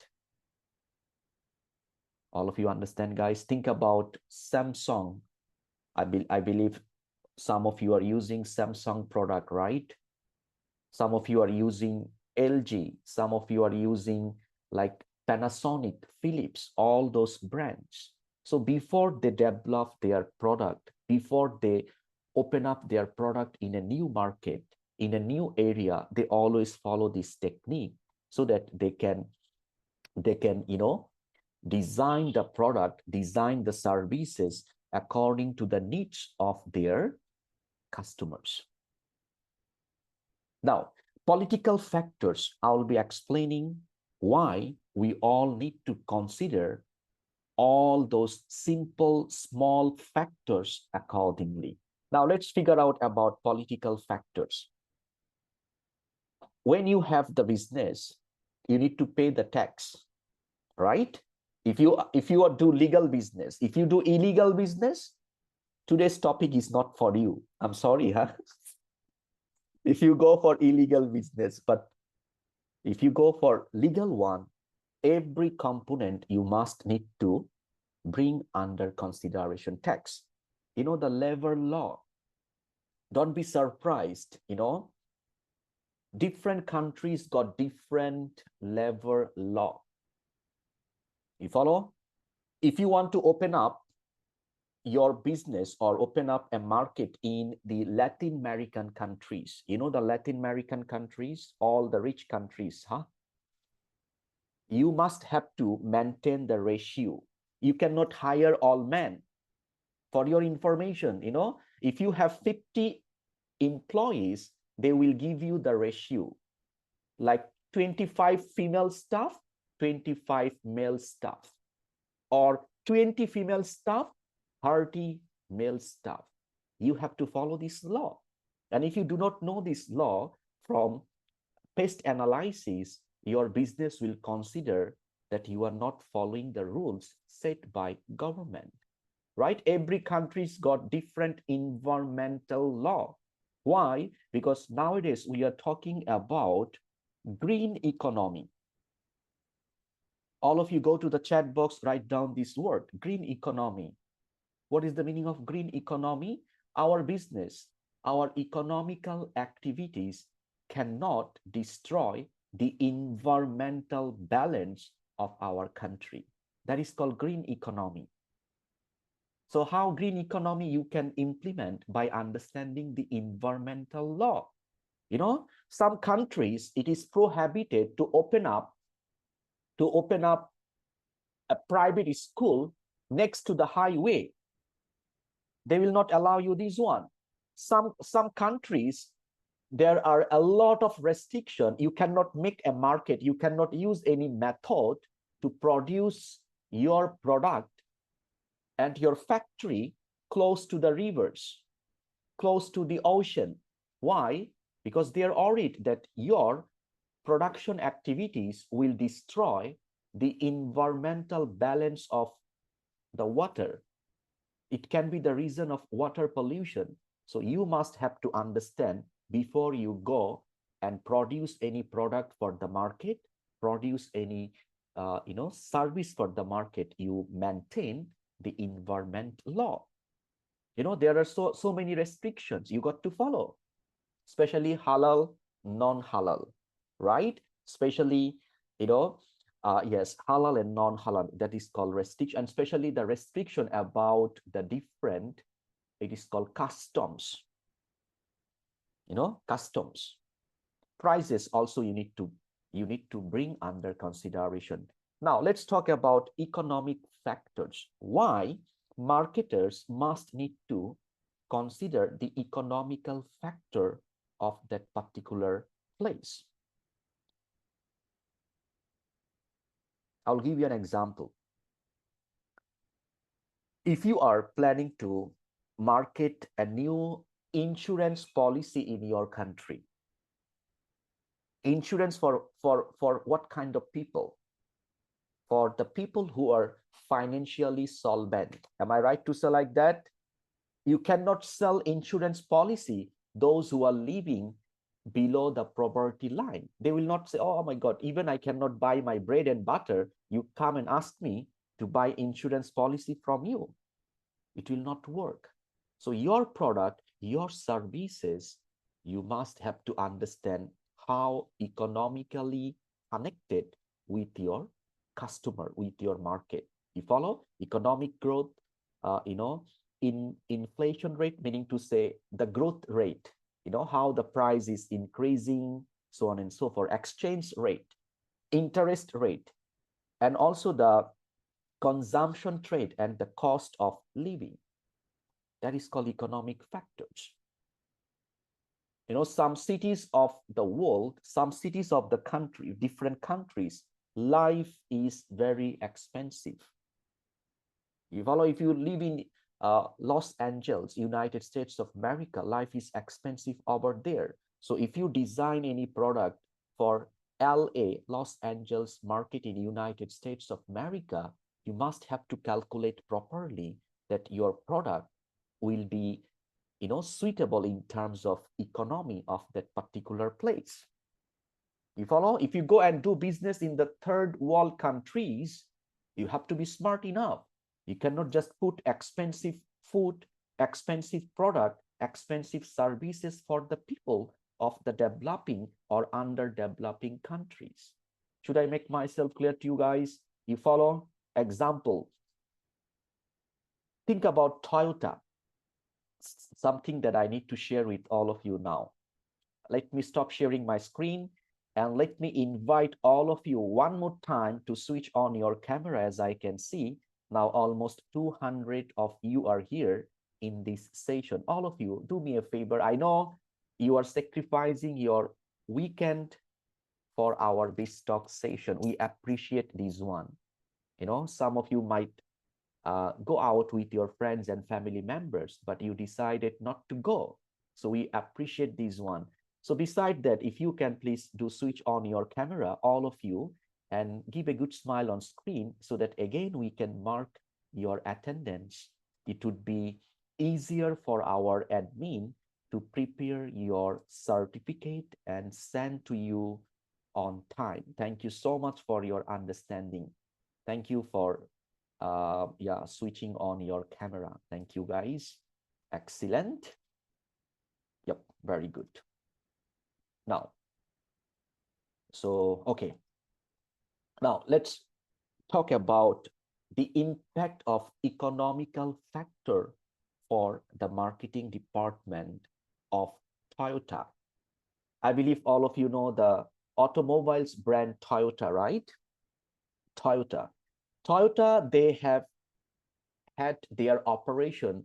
All of you understand, guys? Think about Samsung. I believe some of you are using Samsung product, right? Some of you are using LG. Some of you are using like Panasonic, Philips, all those brands. So before they develop their product, before they open up their product in a new market, in a new area, they always follow this technique so that they can design the product, design the services according to the needs of their customers. Now, political factors, I will be explaining why we all need to consider all those simple, small factors accordingly. Now, let's figure out about political factors. When you have the business, you need to pay the tax, right? If you do legal business, if you do illegal business, today's topic is not for you. I'm sorry, huh? If you go for illegal business, but if you go for legal one, every component you must need to bring under consideration tax. The labor law. Don't be surprised, Different countries got different labor law. You follow? If you want to open up your business or open up a market in the Latin American countries, you know the Latin American countries, all the rich countries, huh? You must have to maintain the ratio. You cannot hire all men. For your information, you know, if you have 50 employees, they will give you the ratio, like 25 female staff, 25 male staff, or 20 female staff, 30 male staff. You have to follow this law. And if you do not know this law from pest analysis, your business will consider that you are not following the rules set by government, right? Every country's got different environmental law. Why? Because nowadays we are talking about green economy. All of you go to the chat box, write down this word, green economy. What is the meaning of green economy? Our business, our economical activities cannot destroy the environmental balance of our country. That is called green economy. So how green economy you can implement by understanding the environmental law. You know, some countries, it is prohibited to open up a private school next to the highway. They will not allow you this one. Some countries, there are a lot of restriction. You cannot make a market. You cannot use any method to produce your product and your factory close to the rivers, close to the ocean. Why? Because they are worried that your production activities will destroy the environmental balance of the water. It can be the reason of water pollution. So you must have to understand before you go and produce any product for the market, produce any service for the market, you maintain the environment law. You know, there are so many restrictions you got to follow, especially halal, non-halal, right? Especially, yes, halal and non-halal, that is called restriction, and especially the restriction about the different, it is called customs. Customs. Prices also you need to bring under consideration. Now let's talk about economic factors. Why marketers must need to consider the economical factor of that particular place. I'll give you an example. If you are planning to market a new insurance policy in your country, insurance for what kind of people? For the people who are financially solvent. Am I right to say like that? You cannot sell insurance policy those who are living below the poverty line. They will not say, oh my God, even I cannot buy my bread and butter. You come and ask me to buy insurance policy from you. It will not work. So your product, your services, you must have to understand how economically connected with your customer, with your market. You follow? Economic growth, in inflation rate, meaning to say the growth rate, how the price is increasing, so on and so forth, exchange rate, interest rate, and also the consumption rate and the cost of living. That is called economic factors. Some cities of the world, some cities of the country, different countries, life is very expensive. You follow? If you live in Los Angeles, United States of America, life is expensive over there. So if you design any product for LA, Los Angeles market in United States of America, you must have to calculate properly that your product will be, suitable in terms of economy of that particular place. You follow? If you go and do business in the third world countries, you have to be smart enough. You cannot just put expensive food, expensive product, expensive services for the people of the developing or underdeveloping countries. Should I make myself clear to you guys? You follow? Example. Think about Toyota. Something that I need to share with all of you now. Let me stop sharing my screen and let me invite all of you one more time to switch on your camera. As I can see now, almost 200 of you are here in this session. All of you, do me a favor. I know you are sacrificing your weekend for our Biz Talk session. We appreciate this one. You know, some of you might go out with your friends and family members, but you decided not to go. So we appreciate this one. So beside that, if you can please do switch on your camera, all of you, and give a good smile on screen so that again we can mark your attendance. It would be easier for our admin to prepare your certificate and send to you on time. Thank you so much for your understanding. Thank you for switching on your camera. Thank you guys. Excellent. Yep, very good. Now, so okay. Now let's talk about the impact of economical factor for the marketing department of Toyota. I believe all of you know the automobiles brand Toyota, right? Toyota. Toyota, they have had their operation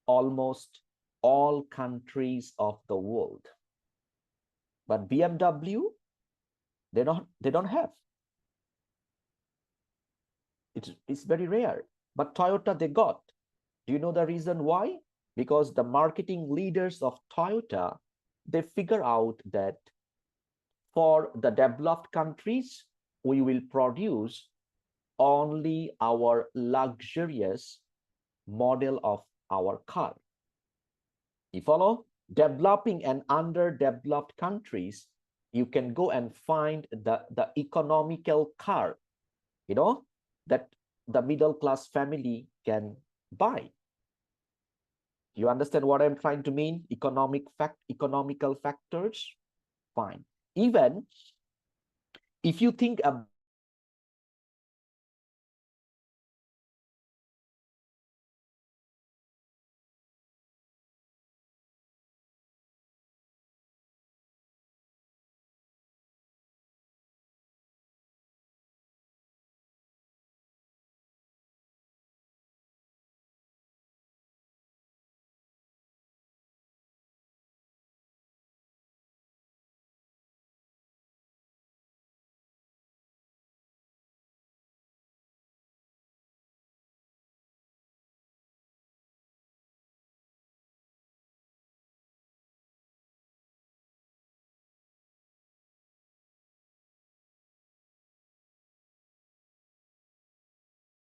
almost all countries of the world. But BMW, they don't have. It's very rare. But Toyota, they got. Do you know the reason why? Because the marketing leaders of Toyota, they figure out that for the developed countries, we will produce only our luxurious model of our car. You follow? Developing and underdeveloped countries, you can go and find the economical car, you know, that the middle class family can buy. You understand what I'm trying to mean? Economical factors? Fine. Even if you think about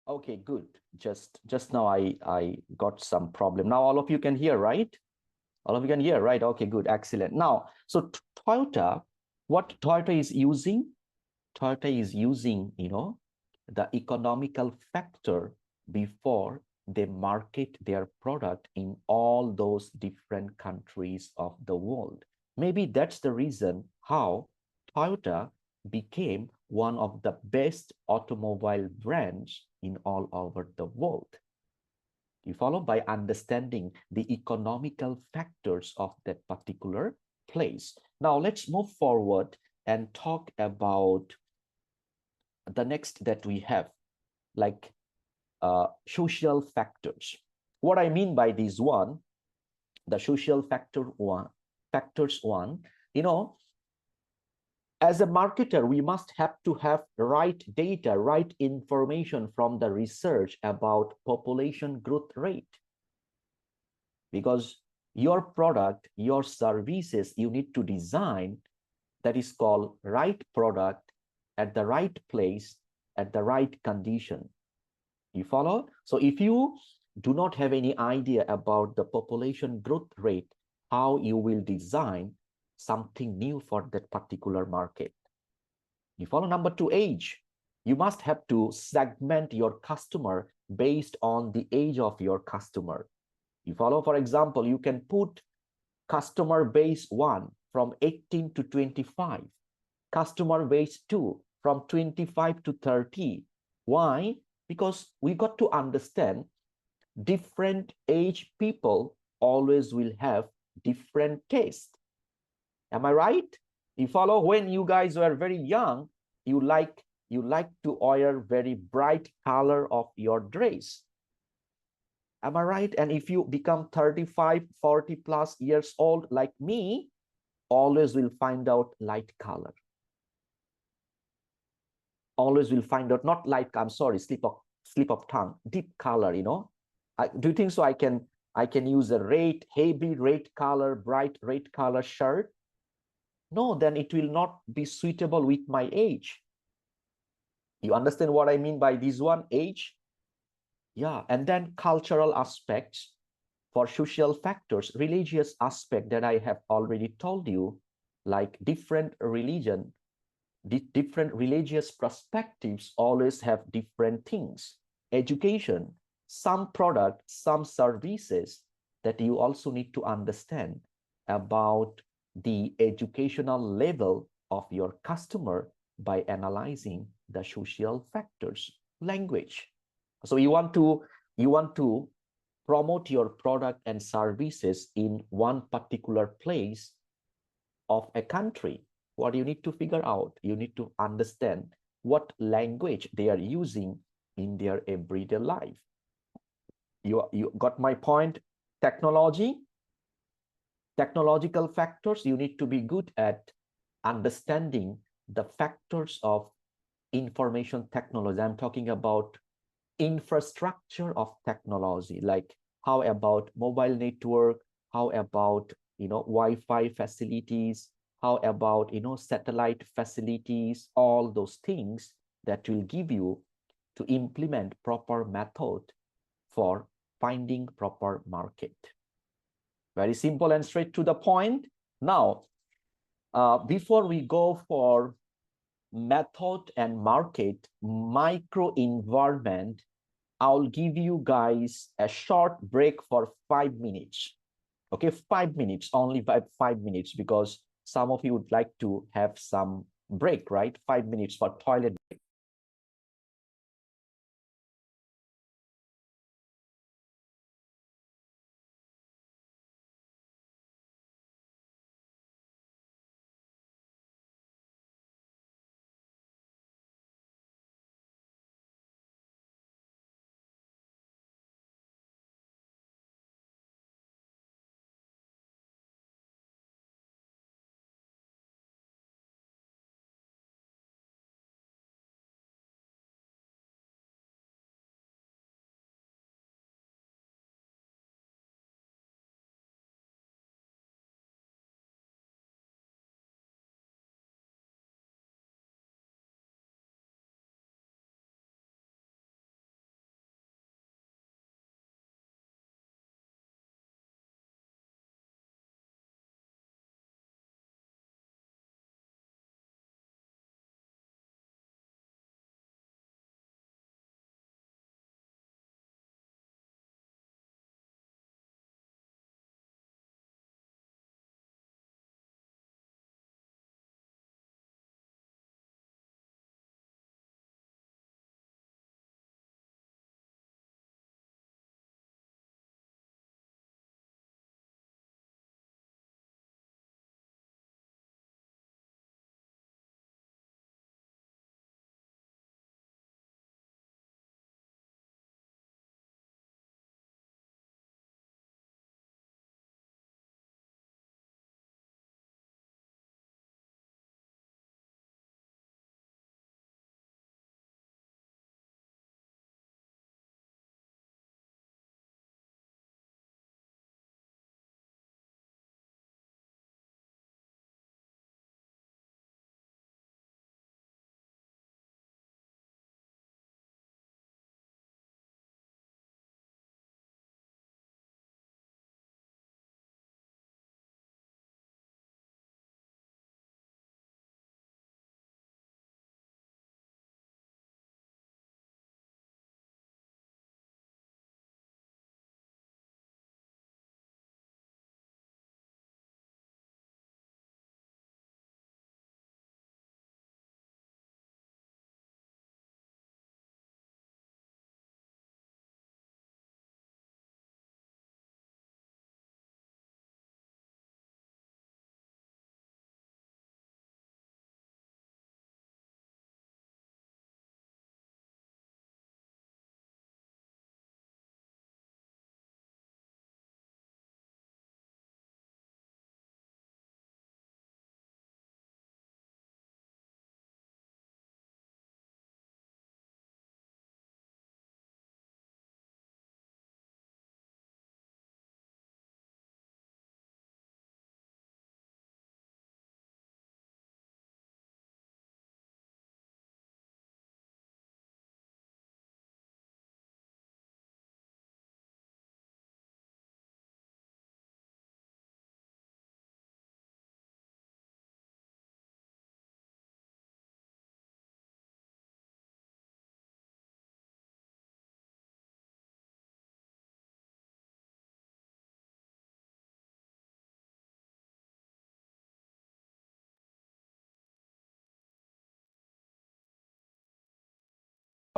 okay, good. Just now I got some problem. Now all of you can hear, right? All of you can hear, right? Okay, good, excellent. Now, so Toyota, what Toyota is using? Toyota is using, you know, the economical factor before they market their product in all those different countries of the world. Maybe that's the reason how Toyota became one of the best automobile brands in all over the world. You follow? By understanding the economical factors of that particular place. Now let's move forward and talk about the next that we have, like social factors. What I mean by this one, the social factors one, you know, as a marketer, we must have to have right data, right information from the research about population growth rate. Because your product, your services, you need to design that is called right product at the right place, at the right condition. You follow? So if you do not have any idea about the population growth rate, how you will design something new for that particular market. You follow? Number two, age. You must have to segment your customer based on the age of your customer. You follow? For example, you can put customer base 1 from 18 to 25. Customer base 2 from 25 to 30. Why? Because we got to understand different age people always will have different taste. Am I right? You follow? When you guys were very young, you like to wear very bright color of your dress. Am I right? And if you become 35, 40 plus years old like me, always will find out light color. Always will find out, not light, I'm sorry, slip of tongue, deep color, you know. Do you think so? I can use a red, heavy red color, bright red color shirt? No, then it will not be suitable with my age. You understand what I mean by this one, age? Yeah, and then cultural aspects for social factors, religious aspect that I have already told you, like different religion, different religious perspectives always have different things. Education, some product, some services that you also need to understand about the educational level of your customer by analyzing the social factors. Language. So you want to promote your product and services in one particular place of a country. What you need to figure out, you need to understand what language they are using in their everyday life. You got my point? Technological factors, you need to be good at understanding the factors of information technology. I'm talking about infrastructure of technology, like how about mobile network, how about Wi-Fi facilities, how about satellite facilities, all those things that will give you to implement proper method for finding proper market. Very simple and straight to the point. Now, before we go for method and market, micro environment, I'll give you guys a short break for 5 minutes. Okay, 5 minutes, only 5 minutes, because some of you would like to have some break, right? 5 minutes for toilet break.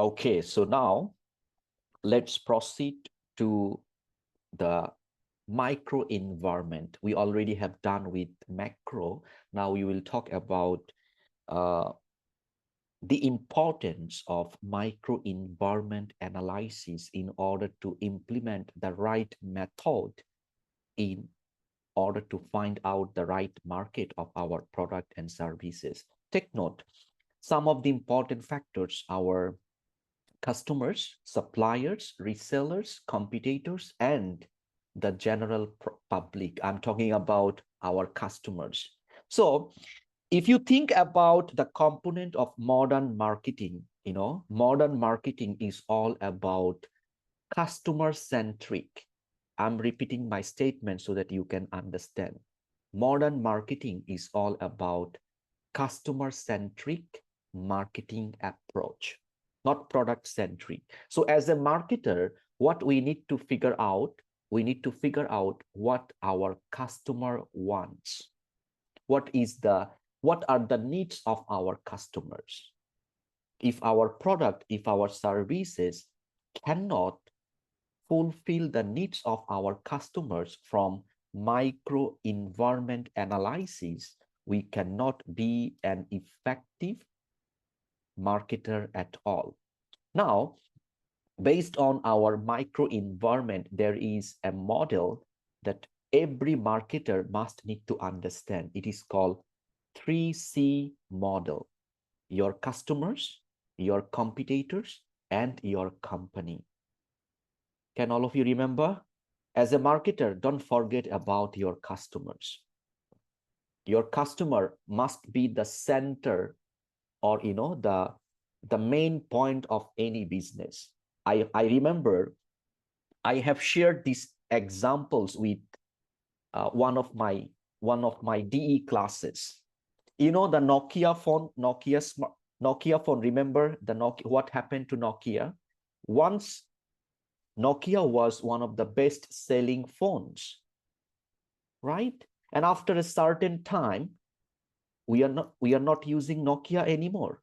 Okay, so now let's proceed to the micro environment. We already have done with macro. Now we will talk about the importance of micro environment analysis in order to implement the right method in order to find out the right market of our product and services. Take note, some of the important factors: our customers, suppliers, resellers, competitors, and the general public. I'm talking about our customers. So if you think about the component of modern marketing, modern marketing is all about customer centric. I'm repeating my statement so that you can understand. Modern marketing is all about customer centric marketing approach, not product centric. So as a marketer, what we need to figure out, what our customer wants. What are the needs of our customers? If our product, if our services cannot fulfill the needs of our customers from micro environment analysis, we cannot be an effective marketer at all. Now, based on our micro environment, there is a model that every marketer must need to understand. It is called 3C model: your customers, your competitors, and your company. Can all of you remember? As a marketer, don't forget about your customers. Your customer must be the center, or the main point of any business. I remember I have shared these examples with one of my DE classes. The Nokia phone, Nokia phone. Remember the Nokia? What happened to Nokia? Once Nokia was one of the best selling phones, right? And after a certain time, we are not using Nokia anymore.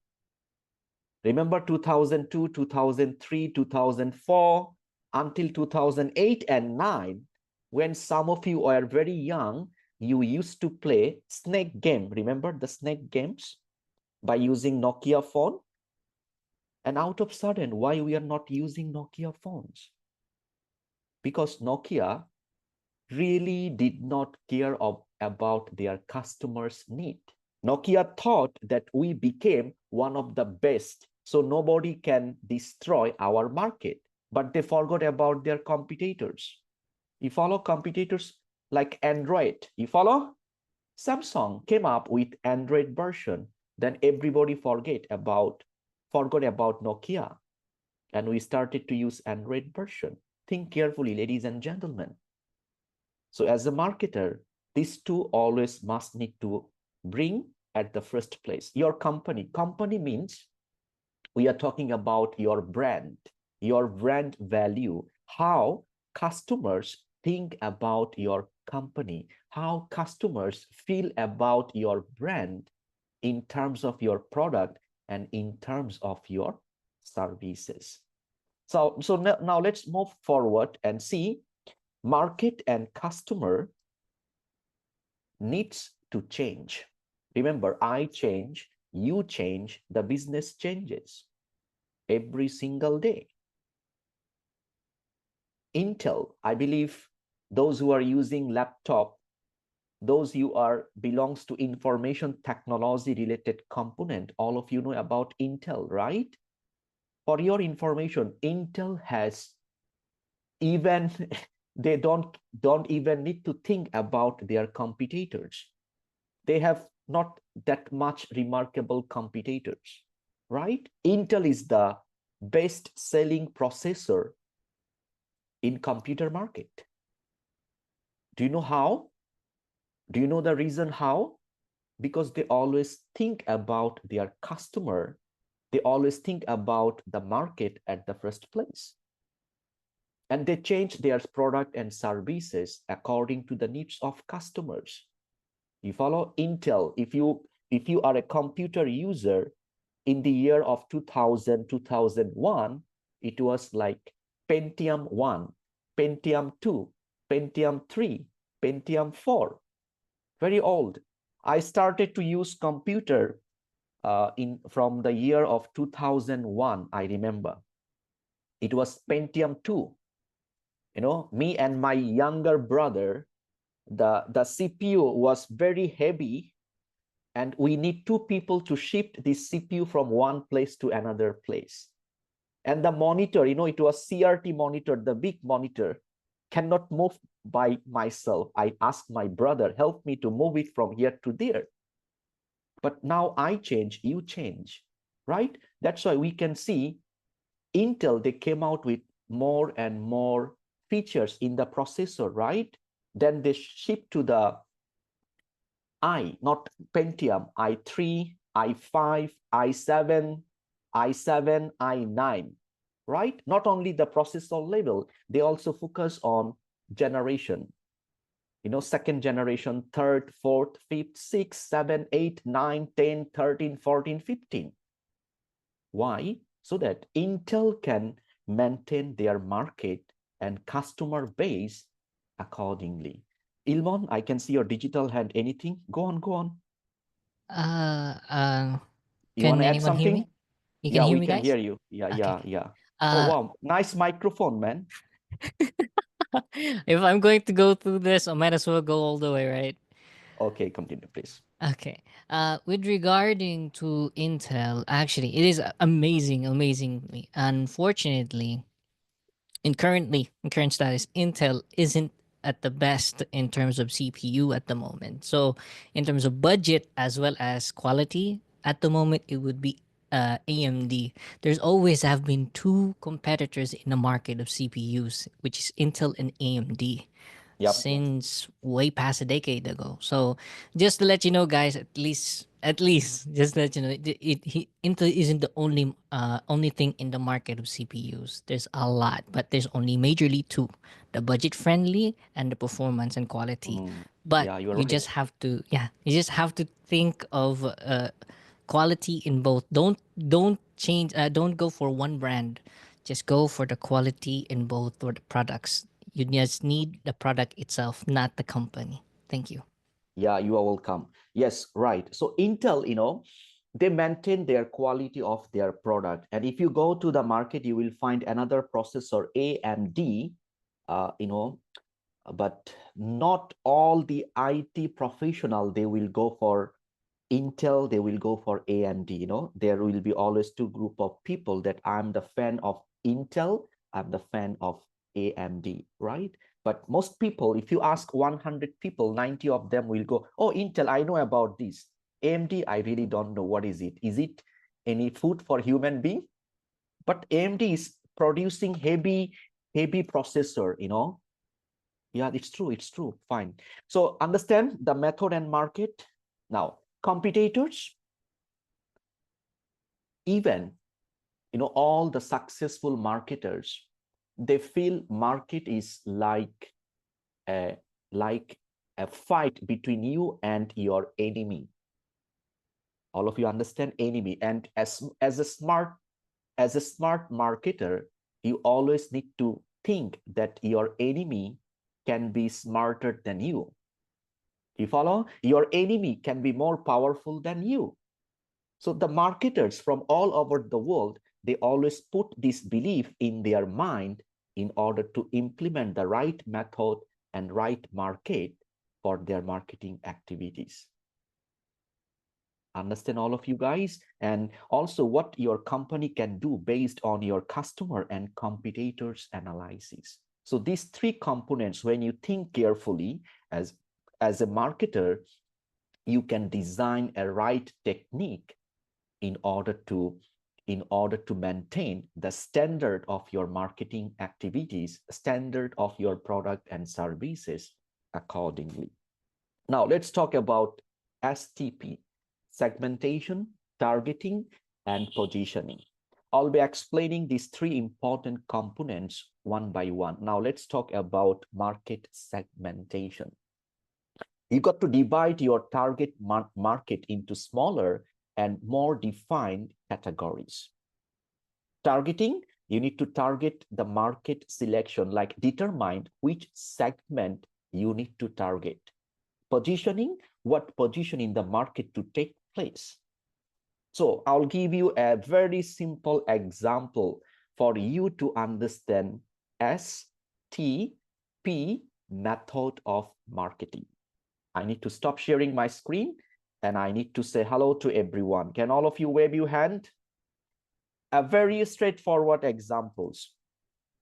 Remember 2002, 2003, 2004, until 2008 and 9, when some of you are very young, you used to play snake game. Remember the snake games by using Nokia phone? And out of sudden, why we are not using Nokia phones? Because Nokia really did not care about their customers' need. Nokia thought that we became one of the best, so nobody can destroy our market. But they forgot about their competitors. You follow competitors like Android. You follow? Samsung came up with Android version. Then everybody forgot about Nokia. And we started to use Android version. Think carefully, ladies and gentlemen. So as a marketer, these two always must need to bring at the first place. Your company. Company means we are talking about your brand value, how customers think about your company, how customers feel about your brand in terms of your product and in terms of your services. So now let's move forward and see market and customer needs to change. Remember, I change, you change, the business changes every single day. Intel, I believe those who are using laptop, those who belongs to information technology related component, all of you know about Intel, right? For your information, Intel has even they don't even need to think about their competitors. They have not that much remarkable competitors, right? Intel is the best selling processor in computer market. Do you know how? Do you know the reason how? Because they always think about their customer. They always think about the market at the first place. And they change their product and services according to the needs of customers. You follow? Intel, if you are a computer user, in the year of 2000, 2001, it was like Pentium 1, Pentium 2, Pentium 3, Pentium 4, very old. I started to use computer from the year of 2001, I remember. It was Pentium 2. You know, me and my younger brother, the CPU was very heavy, and we need two people to shift the CPU from one place to another place. And the monitor, you know, it was CRT monitor, the big monitor, cannot move by myself. I asked my brother, help me to move it from here to there. But now I change, you change, right? That's why we can see Intel, they came out with more and more features in the processor, right? Then they shift to the not Pentium, i3, i5, i7, i7, i9, right? Not only the processor level, they also focus on generation. You know, second generation, third, fourth, fifth, sixth, 7, 8, 9, 10, 13, 14, 15. Why? So that Intel can maintain their market and customer base accordingly. Ilmon, I can see your digital hand. Anything? Go on, go on. You want Can to add anyone hear something? me? You can Yeah, hear we me, can guys? hear you. Yeah, Okay. yeah, yeah. Oh, wow. Nice microphone, man. If I'm going to go through this, I might as well go all the way, right? Okay, continue, please. Okay. With regarding to Intel, actually, it is amazing, amazingly. Unfortunately, in current status, Intel isn't at the best in terms of CPU at the moment. So, in terms of budget as well as quality, at the moment it would be AMD. There's always have been two competitors in the market of CPUs, which is Intel and AMD Yep. since way past a decade ago. So just to let you know, guys, at least just to let you know, Intel isn't the only thing in the market of CPUs. There's a lot, but there's only majorly two: the budget friendly and the performance and quality. But Yeah, you are you right. just have to, yeah, you just have to think of quality in both. Don't change. Don't go for one brand. Just go for the quality in both for the products. You just need the product itself, not the company. Thank you. Yeah, you are welcome. Yes, right. So Intel, you know, they maintain their quality of their product. And if you go to the market, you will find another processor, AMD, you know, but not all the IT professional, they will go for Intel, they will go for AMD. You know, there will be always two group of people that I'm the fan of Intel, I'm the fan of AMD, right? But most people, if you ask 100 people, 90 of them will go, oh, Intel, I know about this. AMD, I really don't know. What is it? Is it any food for human being? But AMD is producing heavy processor, you know. Yeah, it's true. It's true. Fine. So understand the method and market. Now, competitors, even, you know, all the successful marketers, they feel market is like a fight between you and your enemy. All of you understand enemy. And as a smart marketer, you always need to think that your enemy can be smarter than you. You follow? Your enemy can be more powerful than you. So the marketers from all over the world, they always put this belief in their mind in order to implement the right method and right market for their marketing activities. Understand, all of you guys? And also what your company can do based on your customer and competitors analysis. So these three components, when you think carefully as a marketer, you can design a right technique in order to maintain the standard of your marketing activities, standard of your product and services accordingly. Now let's talk about STP, segmentation, targeting, and positioning. I'll be explaining these three important components one by one. Now let's talk about market segmentation. You got to divide your target market into smaller and more defined categories. Targeting, you need to target the market selection, like determine which segment you need to target. Positioning, what position in the market to take place. So I'll give you a very simple example for you to understand STP method of marketing. I need to stop sharing my screen and I need to say hello to everyone. Can all of you wave your hand? A very straightforward examples.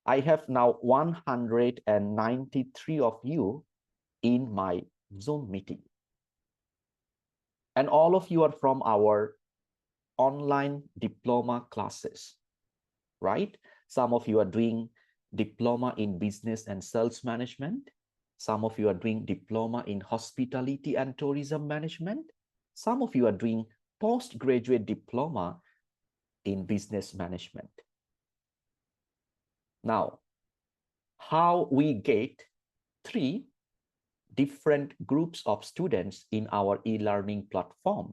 I have now 193 of you in my Zoom meeting. And all of you are from our online diploma classes, right? Some of you are doing diploma in business and sales management. Some of you are doing diploma in hospitality and tourism management. Some of you are doing postgraduate diploma in business management. Now, how we get 3 different groups of students in our e-learning platform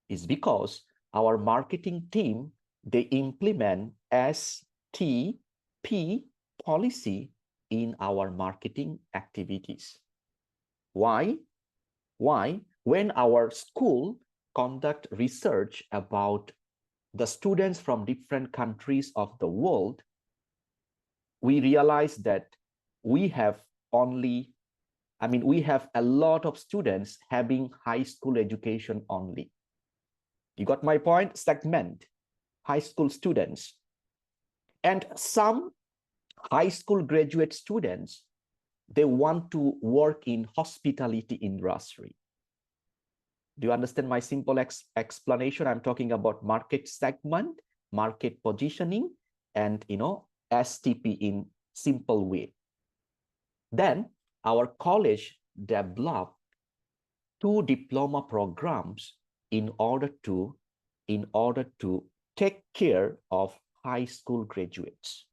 is because our marketing team, they implement STP policy in our marketing activities. Why? When our school conduct research about the students from different countries of the world, we realize that we have a lot of students having high school education only. You got my point? Segment, high school students. And some high school graduate students, they want to work in hospitality industry. Do you understand my simple explanation? I'm talking about market segment, market positioning, and STP in simple way. Then our college developed 2 diploma programs in order to take care of high school graduates,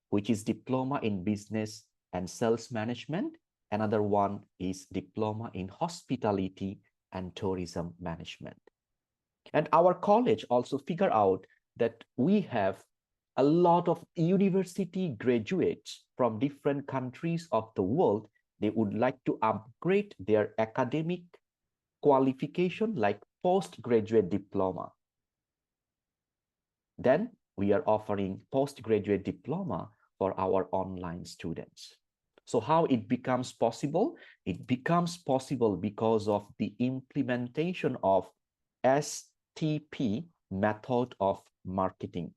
which is diploma in business and sales management. Another one is diploma in hospitality and tourism management. And our college also figured out that we have a lot of university graduates from different countries of the world. They would like to upgrade their academic qualification like postgraduate diploma. Then we are offering postgraduate diploma for our online students. So how it becomes possible? It becomes possible because of the implementation of STP method of marketing.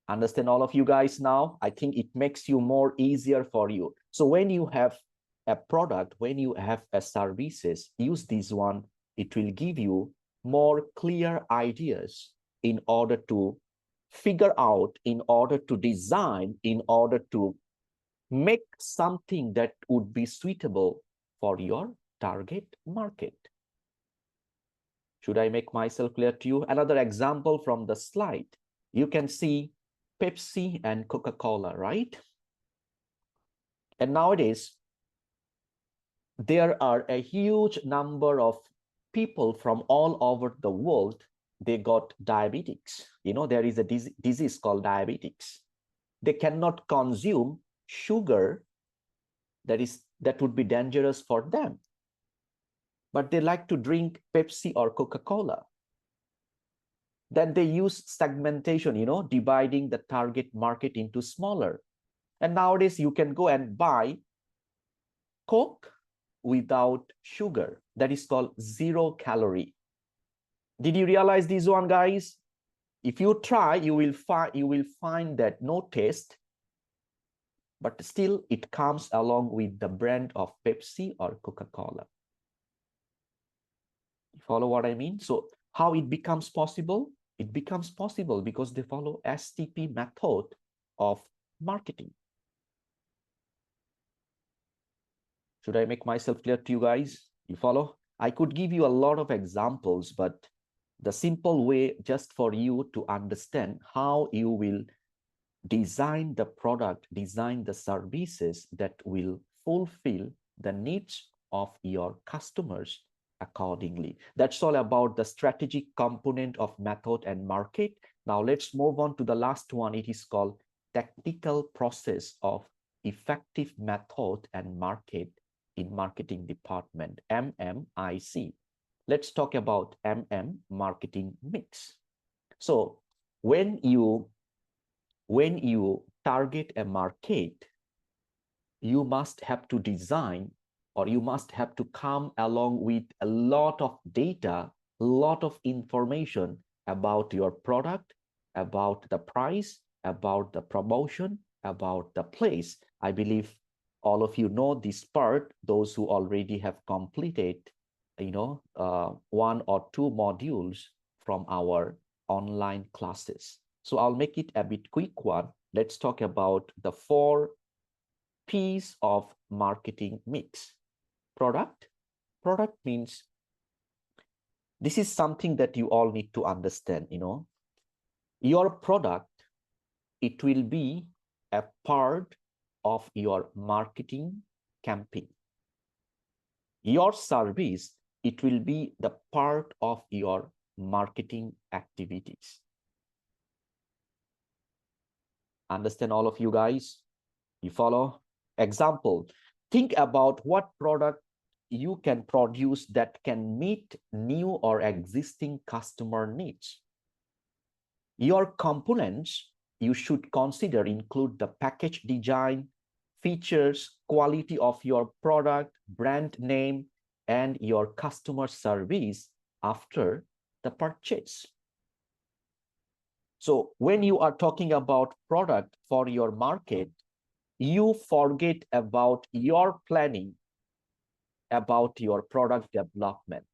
Understand all of you guys now? I think it makes you more easier for you. So when you have a product, when you have a services, use this one. It will give you more clear ideas in order to figure out, in order to design, in order to make something that would be suitable for your target market. Should I make myself clear to you? Another example from the slide. You can see Pepsi and Coca-Cola, right? And nowadays, there are a huge number of people from all over the world. They got diabetics. There is a disease called diabetics. They cannot consume sugar that would be dangerous for them. But they like to drink Pepsi or Coca-Cola. Then they use segmentation, dividing the target market into smaller. And nowadays you can go and buy Coke without sugar. That is called 0 calorie. Did you realize this one, guys? If you try, you will find that no taste, but still it comes along with the brand of Pepsi or Coca-Cola. You follow what I mean? So how it becomes possible? It becomes possible because they follow STP method of marketing. Should I make myself clear to you guys? You follow? I could give you a lot of examples, but the simple way just for you to understand how you will design the product, design the services that will fulfill the needs of your customers accordingly. That's all about the strategic component of method and market. Now let's move on to the last one. It is called technical process of effective method and market in marketing department, MMIC. Let's talk about marketing mix. So when you target a market, you must have to design, or you must have to come along with a lot of data, a lot of information about your product, about the price, about the promotion, about the place. I believe all of you know this part, those who already have completed, one or two modules from our online classes. So I'll make it a bit quick one. Let's talk about the 4 P's of marketing mix. Product means, this is something that you all need to understand. Your product, it will be a part of your marketing campaign. Your service, it will be the part of your marketing activities. Understand, all of you guys? You follow? Example, think about what product you can produce that can meet new or existing customer needs. Your components you should consider include the package design, features, quality of your product, brand name, and your customer service after the purchase. So when you are talking about product for your market, you forget about your planning, about your product development.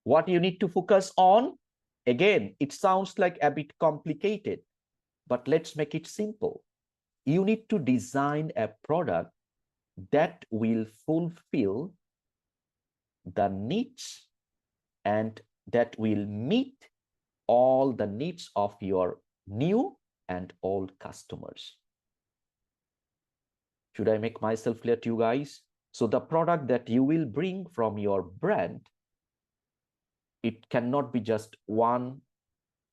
What you need to focus on, again, it sounds like a bit complicated, but let's make it simple. You need to design a product that will fulfill the needs and that will meet all the needs of your new and old customers. Should I make myself clear to you guys? So the product that you will bring from your brand, it cannot be just one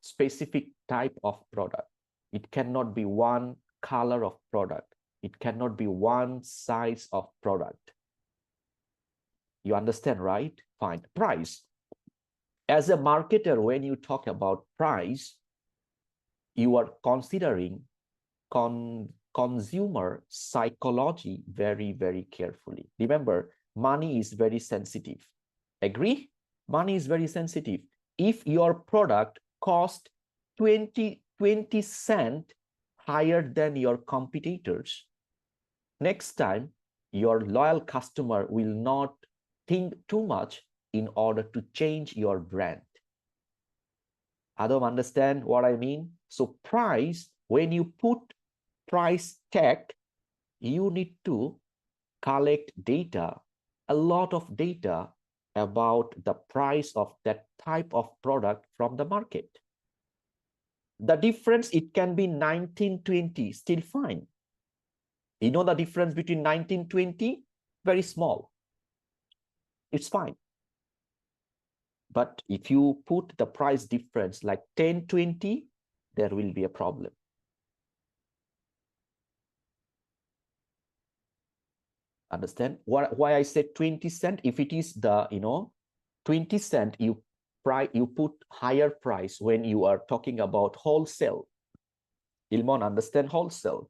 specific type of product. It cannot be one color of product. It cannot be one size of product. You understand, right? Fine. Price. As a marketer, when you talk about price, you are considering consumer psychology very, very carefully. Remember, money is very sensitive. Agree? Money is very sensitive. If your product cost 20 cents higher than your competitors, next time your loyal customer will not think too much in order to change your brand. I don't understand what I mean. So price, when you put price tag, you need to collect data, a lot of data about the price of that type of product from the market. The difference, it can be 1920, still fine. You know the difference between 1920? Very small. It's fine. But if you put the price difference like 10-20, there will be a problem. Understand why I said 20 cents? If it is the 20 cents, you put higher price when you are talking about wholesale. Ilmon, understand wholesale.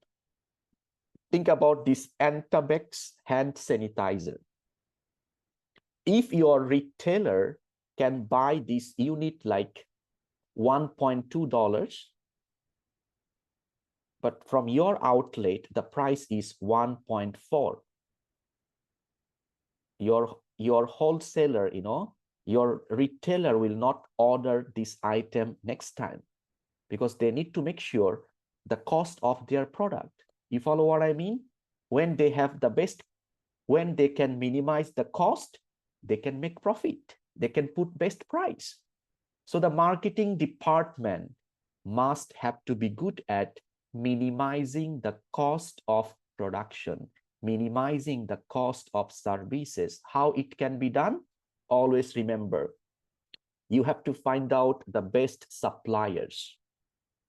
Think about this Antabex hand sanitizer. If your retailer can buy this unit like $1.2, but from your outlet, the price is 1.4. Your wholesaler, your retailer will not order this item next time because they need to make sure the cost of their product. You follow what I mean? When they have the best, when they can minimize the cost, they can make profit. They can put best price. So the marketing department must have to be good at minimizing the cost of production, minimizing the cost of services. How it can be done? always remember, you have to find out the best suppliers.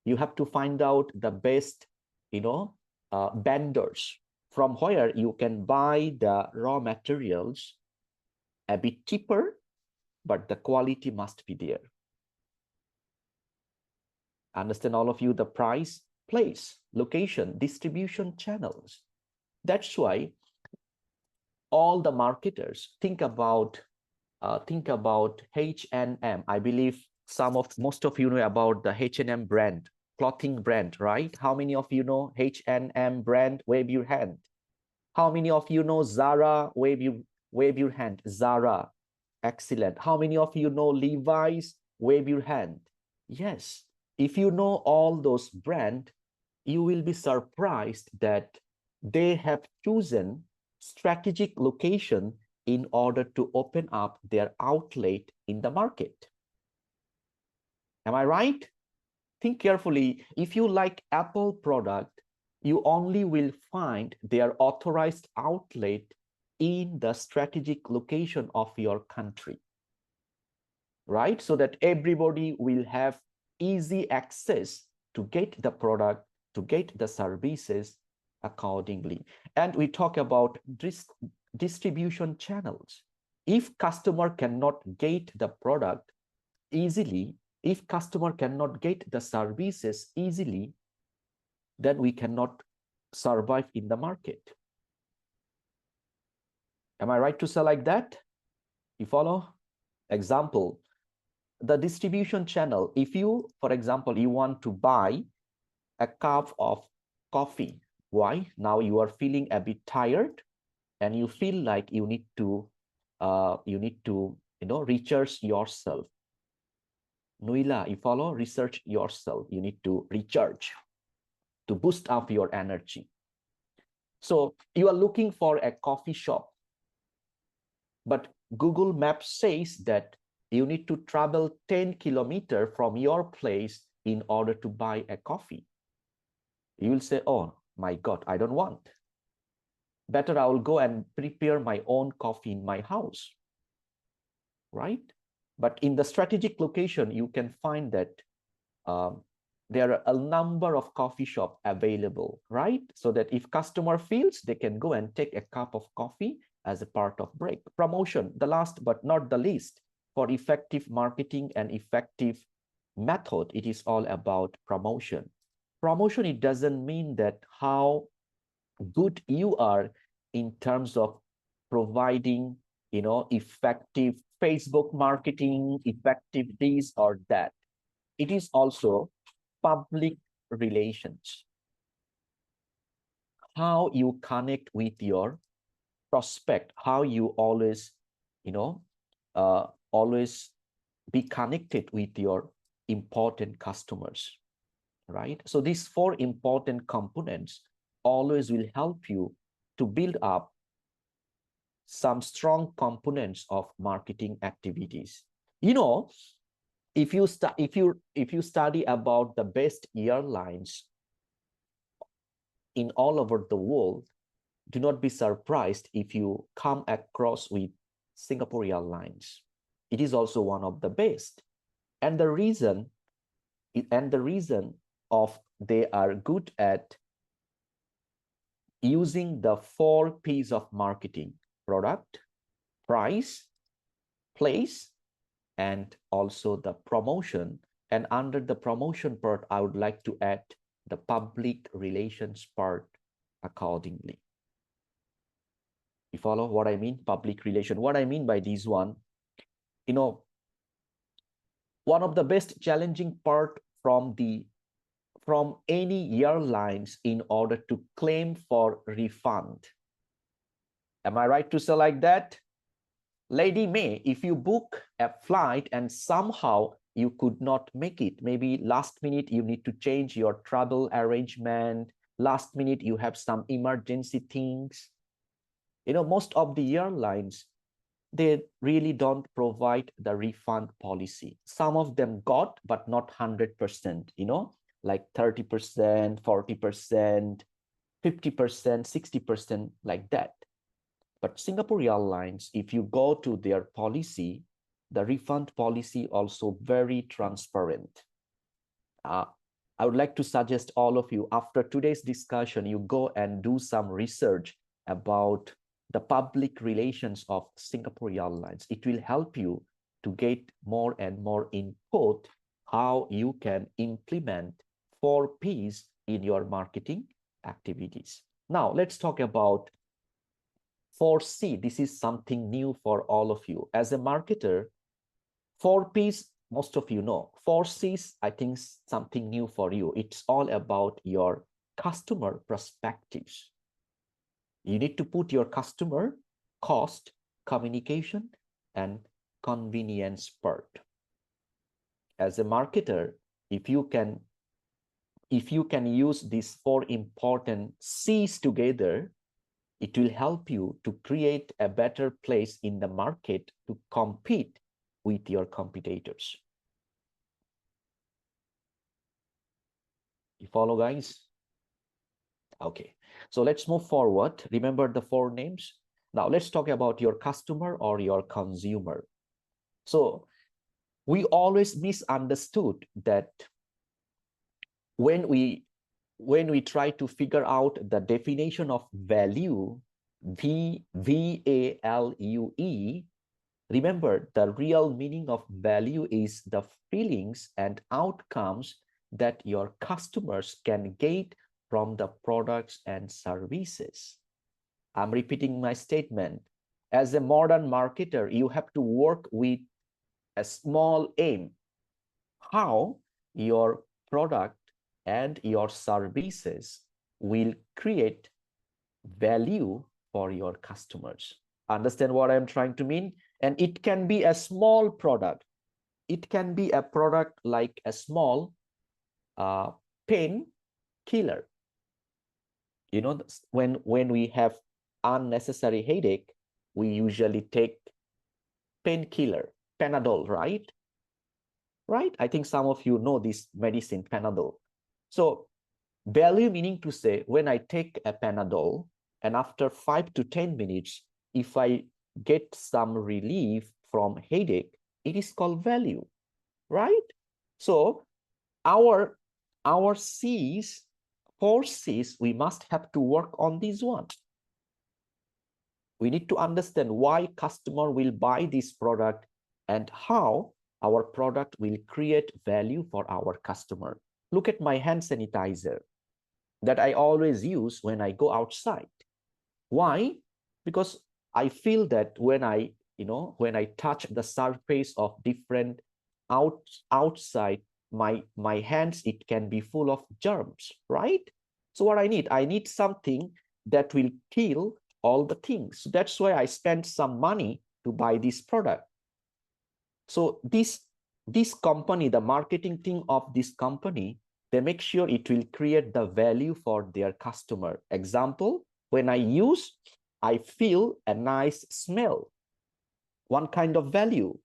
You have to find out the best, vendors from where you can buy the raw materials a bit cheaper, but the quality must be there. Understand, all of you, the price, place, location, distribution channels. That's why all the marketers think about H&M. I believe most of you know about the H&M brand, clothing brand, right? How many of you know H&M brand? Wave your hand. How many of you know Zara? Wave your hand. Zara, excellent. How many of you know Levi's? Wave your hand. Yes, if you know all those brands, you will be surprised that they have chosen strategic location in order to open up their outlet in the market. Am I right? Think carefully. If you like Apple product, you only will find their authorized outlet in the strategic location of your country, right? So that everybody will have easy access to get the product, to get the services accordingly. And we talk about distribution channels. If customer cannot get the product easily, if customer cannot get the services easily, then we cannot survive in the market. Am I right to say like that? You follow? Example, the distribution channel. If you, for example, you want to buy a cup of coffee, why? Now you are feeling a bit tired and you feel like you need to recharge yourself. Nuila, you follow? Research yourself. You need to recharge to boost up your energy. So you are looking for a coffee shop, but Google Maps says that you need to travel 10 kilometers from your place in order to buy a coffee. You will say, oh my God, I don't want. Better I will go and prepare my own coffee in my house, right? But in the strategic location, you can find that there are a number of coffee shops available, right? So that if customer feels, they can go and take a cup of coffee as a part of break. Promotion, the last but not the least, for effective marketing and effective method, it is all about promotion. Promotion, it doesn't mean that how good you are in terms of providing, effective Facebook marketing, effective this or that. It is also public relations. How you connect with your prospect, how you always, always be connected with your important customers, right? So these 4 important components always will help you to build up some strong components of marketing activities. If you study about the best airlines in all over the world, do not be surprised if you come across with Singapore Airlines. It is also one of the best. And the reason of they are good at using the 4 P's of marketing: product, price, place, and also the promotion. And under the promotion part, I would like to add the public relations part accordingly. You follow what I mean? Public relation. What I mean by this one, one of the best challenging part from any airlines in order to claim for refund. Am I right to say like that? Lady May, if you book a flight and somehow you could not make it, maybe last minute you need to change your travel arrangement, last minute you have some emergency things. Most of the airlines, they really don't provide the refund policy. Some of them got, but not 100%, like 30%, 40%, 50%, 60%, like that. But Singapore Airlines, if you go to their policy, the refund policy also very transparent. I would like to suggest all of you, after today's discussion, you go and do some research about the public relations of Singapore Airlines. It will help you to get more and more input how you can implement 4Ps in your marketing activities. Now, let's talk about 4C. This is something new for all of you. As a marketer, 4Ps, most of you know. 4Cs, I think something new for you. It's all about your customer perspectives. You need to put your customer, cost, communication, and convenience part. As a marketer, if you can use these 4 important C's together, it will help you to create a better place in the market to compete with your competitors. You follow, guys? Okay, so let's move forward. Remember the 4 names. Now let's talk about your customer or your consumer. So we always misunderstood that when we try to figure out the definition of value, V-A-L-U-E, remember, the real meaning of value is the feelings and outcomes that your customers can get from the products and services. I'm repeating my statement. As a modern marketer, you have to work with a small aim. How your product and your services will create value for your customers. Understand what I'm trying to mean? And it can be a small product. It can be a product like a small pain killer. You know, when we have unnecessary headache, we usually take painkiller, Panadol, right? Right? I think some of you know this medicine, Panadol. So value meaning to say, when I take a Panadol and after 5 to 10 minutes, if I get some relief from headache, it is called value, right? So our C's, 4 C's, we must have to work on this one. We need to understand why customer will buy this product and how our product will create value for our customer. Look at my hand sanitizer that I always use when I go outside. Why? Because I feel that when I touch the surface of different outside my hands, it can be full of germs, right? So what I need something that will kill all the things. So that's why I spend some money to buy this product. So this company, the marketing team of this company, they make sure it will create the value for their customer. Example, when I use, I feel a nice smell. One kind of value.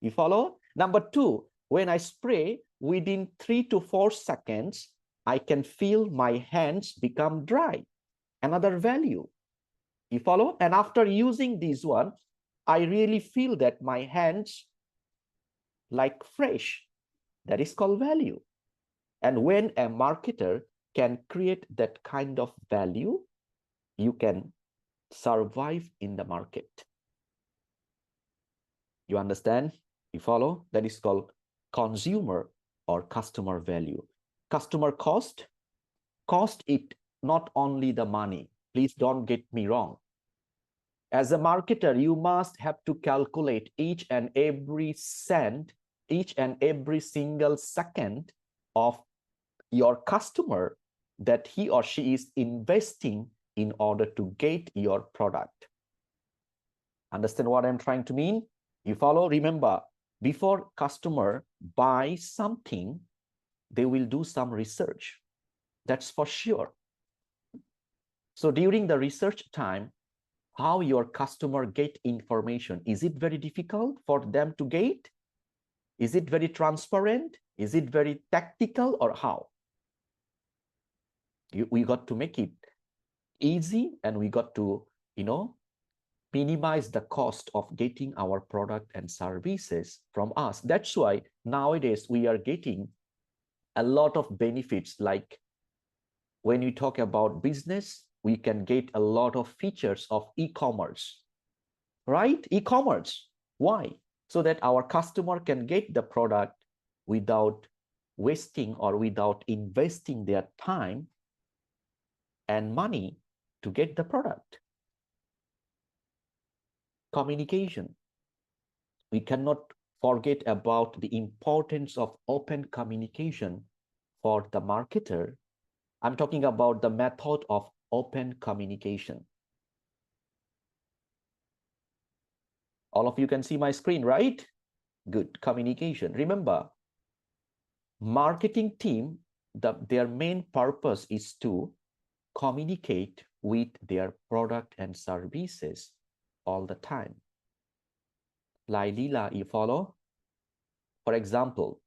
You follow? Number 2, when I spray, within 3 to 4 seconds, I can feel my hands become dry. Another value. You follow? And after using this one, I really feel that my hands like fresh. That is called value. And when a marketer can create that kind of value, you can survive in the market. You understand? You follow? That is called consumer or customer value. Customer cost. Cost it not only the money. Please don't get me wrong. As a marketer, you must have to calculate each and every cent, each and every single second of your customer that he or she is investing in order to get your product. Understand what I'm trying to mean? You follow? Remember, before customer buys something, they will do some research. That's for sure. So during the research time, how your customer get information, is it very difficult for them to get? Is it very transparent? Is it very tactical, or how? We got to make it easy, and we got to, minimize the cost of getting our product and services from us. That's why nowadays we are getting a lot of benefits. Like when we talk about business, we can get a lot of features of e-commerce, right? E-commerce. Why? So that our customer can get the product without wasting or without investing their time and money to get the product. Communication. We cannot forget about the importance of open communication for the marketer. I'm talking about the method of open communication. All of you can see my screen, right? Good. Communication. Remember, marketing team, their main purpose is to communicate with their product and services all the time. Lailila, you follow? For example,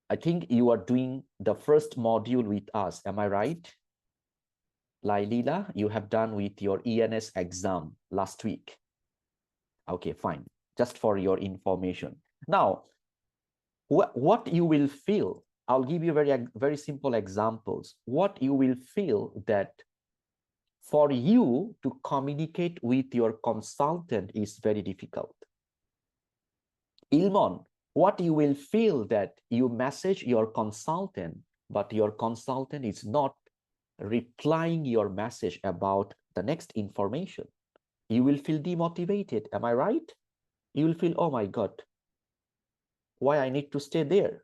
I think you are doing the first module with us. Am I right? Lailila, you have done with your ENS exam last week. Okay, fine. Just for your information. Now, what you will feel, I'll give you very simple examples. What you will feel that for you to communicate with your consultant is very difficult. Ilmon, what you will feel that you message your consultant, but your consultant is not replying your message about the next information. You will feel demotivated. Am I right? You will feel, oh my God, why I need to stay there?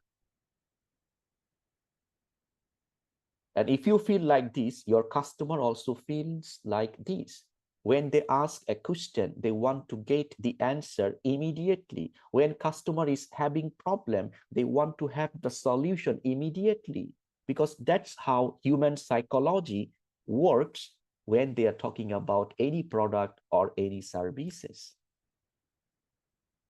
And if you feel like this, your customer also feels like this. When they ask a question, they want to get the answer immediately. When customer is having problem, they want to have the solution immediately, because that's how human psychology works when they are talking about any product or any services.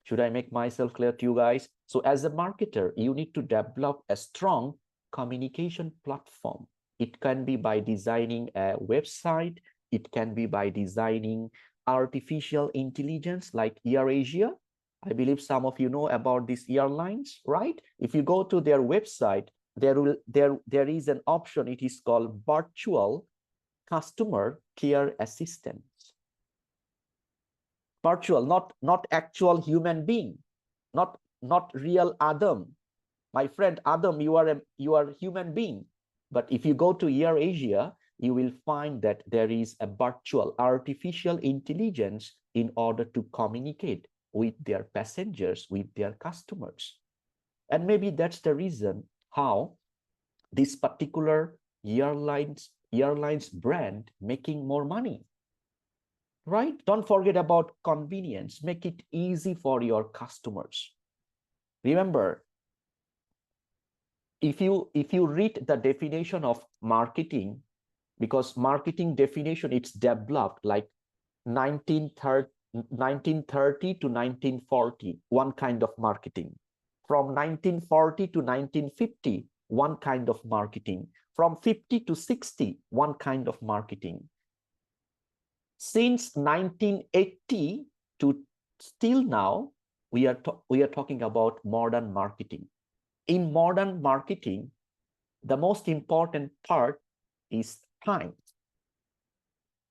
Should I make myself clear to you guys? So as a marketer, you need to develop a strong communication platform. It can be by designing a website. It can be by designing artificial intelligence like AirAsia. I believe some of you know about these airlines, right? If you go to their website, there is an option. It is called virtual customer care assistant. Virtual, not actual human being, not real Adam. My friend Adam, you are a human being. But if you go to AirAsia, you will find that there is a virtual artificial intelligence in order to communicate with their passengers, with their customers. And maybe that's the reason how this particular airlines brand making more money. Right? Don't forget about convenience. Make it easy for your customers. Remember, if you read the definition of marketing, because marketing definition, it's developed like 1930 to 1940, one kind of marketing. From 1940 to 1950, one kind of marketing. From 50 to 60, one kind of marketing. Since 1980 to still now, we are talking about modern marketing. In modern marketing, the most important part is time.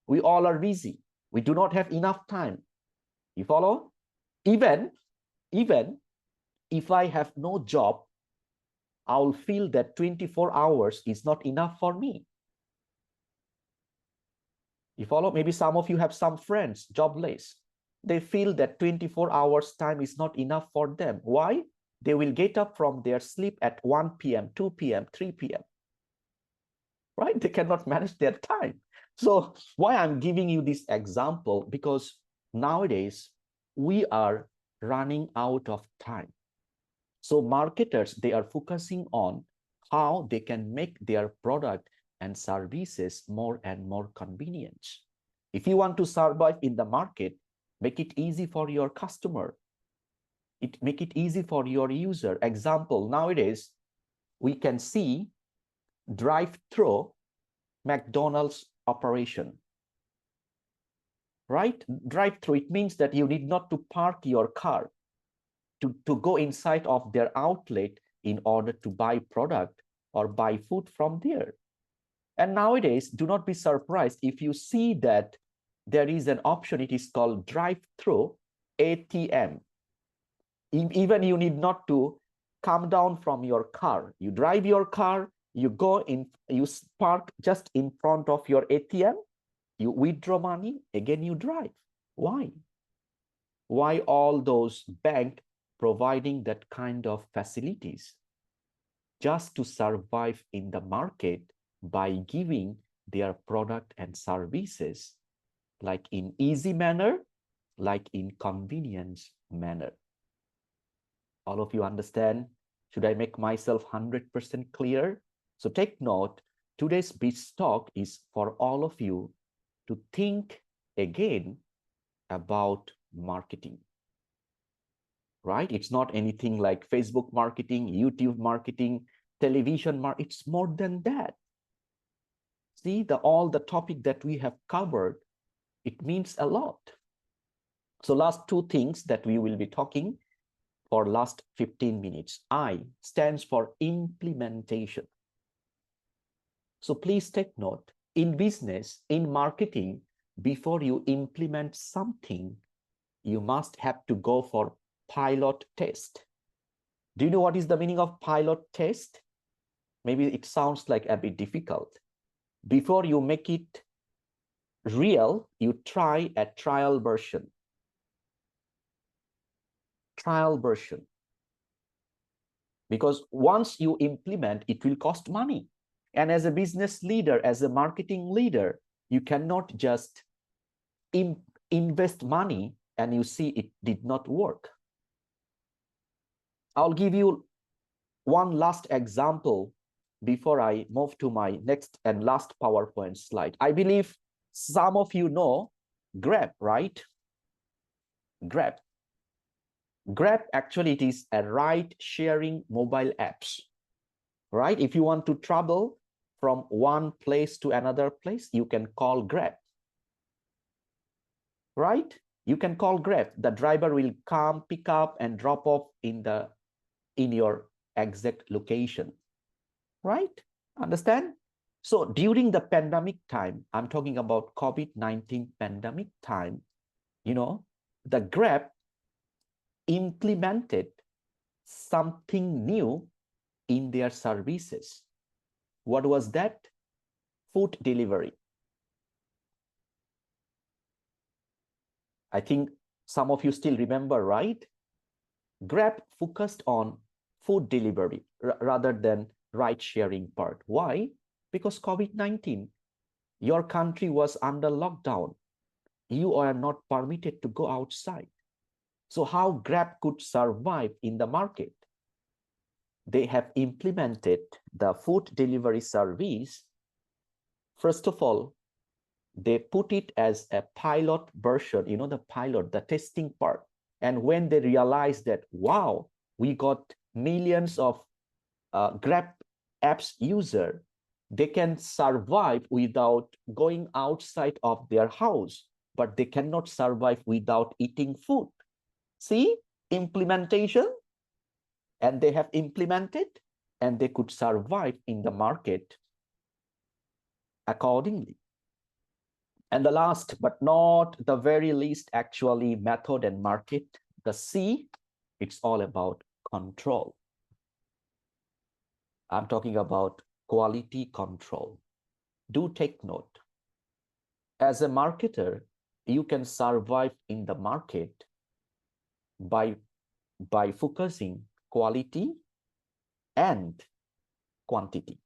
We all are busy. We do not have enough time. You follow? Even if I have no job, I'll feel that 24 hours is not enough for me. You follow? Maybe some of you have some friends jobless. They feel that 24 hours time is not enough for them. Why? They will get up from their sleep at 1 p.m., 2 p.m., 3 p.m. Right? They cannot manage their time. So why I'm giving you this example? Because nowadays we are running out of time. So marketers, they are focusing on how they can make their product and services more and more convenient. If you want to survive in the market, make it easy for your customer. Make it easy for your user. Example, nowadays, we can see drive-through McDonald's operation. right? Drive-through, it means that you need not to park your car to go inside of their outlet in order to buy product or buy food from there. And nowadays, do not be surprised if you see that there is an option, it is called drive-through ATM. Even you need not to come down from your car. You drive your car, you go in, you park just in front of your ATM, you withdraw money, again you drive. Why? Why all those banks providing that kind of facilities? Just to survive in the market by giving their product and services like in easy manner, like in convenience manner. All of you understand? Should I make myself 100% clear? So take note, today's Biz Talk is for all of you to think again about marketing, right? It's not anything like Facebook marketing, YouTube marketing, television marketing. It's more than that. See, all the topic that we have covered, it means a lot. So last two things that we will be talking for last 15 minutes. I stands for implementation. So please take note, in business, in marketing, before you implement something, you must have to go for pilot test. Do you know what is the meaning of pilot test? Maybe it sounds like a bit difficult. Before you make it real, you try a trial version. Trial version. Because once you implement, it will cost money. And as a business leader, as a marketing leader, you cannot just invest money and you see it did not work. I'll give you one last example before I move to my next and last PowerPoint slide. I believe some of you know Grab, right? Grab. Grab, actually, it is a ride-sharing mobile apps, right? If you want to travel from one place to another place, you can call Grab, right? You can call Grab. The driver will come, pick up, and drop off in your exact location, right? Understand? So during the pandemic time, I'm talking about COVID-19 pandemic time, you know, the Grab implemented something new in their services. What was that? Food delivery. I think some of you still remember, right? Grab focused on food delivery rather than ride sharing part. Why? Because COVID-19, your country was under lockdown. You are not permitted to go outside. So how Grab could survive in the market? They have implemented the food delivery service. First of all, they put it as a pilot version, you know, the pilot, the testing part. And when they realized that, wow, we got millions of Grab apps user, they can survive without going outside of their house, but they cannot survive without eating food. See, implementation, and they have implemented, and they could survive in the market accordingly. And the last but not the very least, actually, method and market, the C, it's all about control. I'm talking about quality control. Do take note. As a marketer, you can survive in the market by focusing quality and quantity.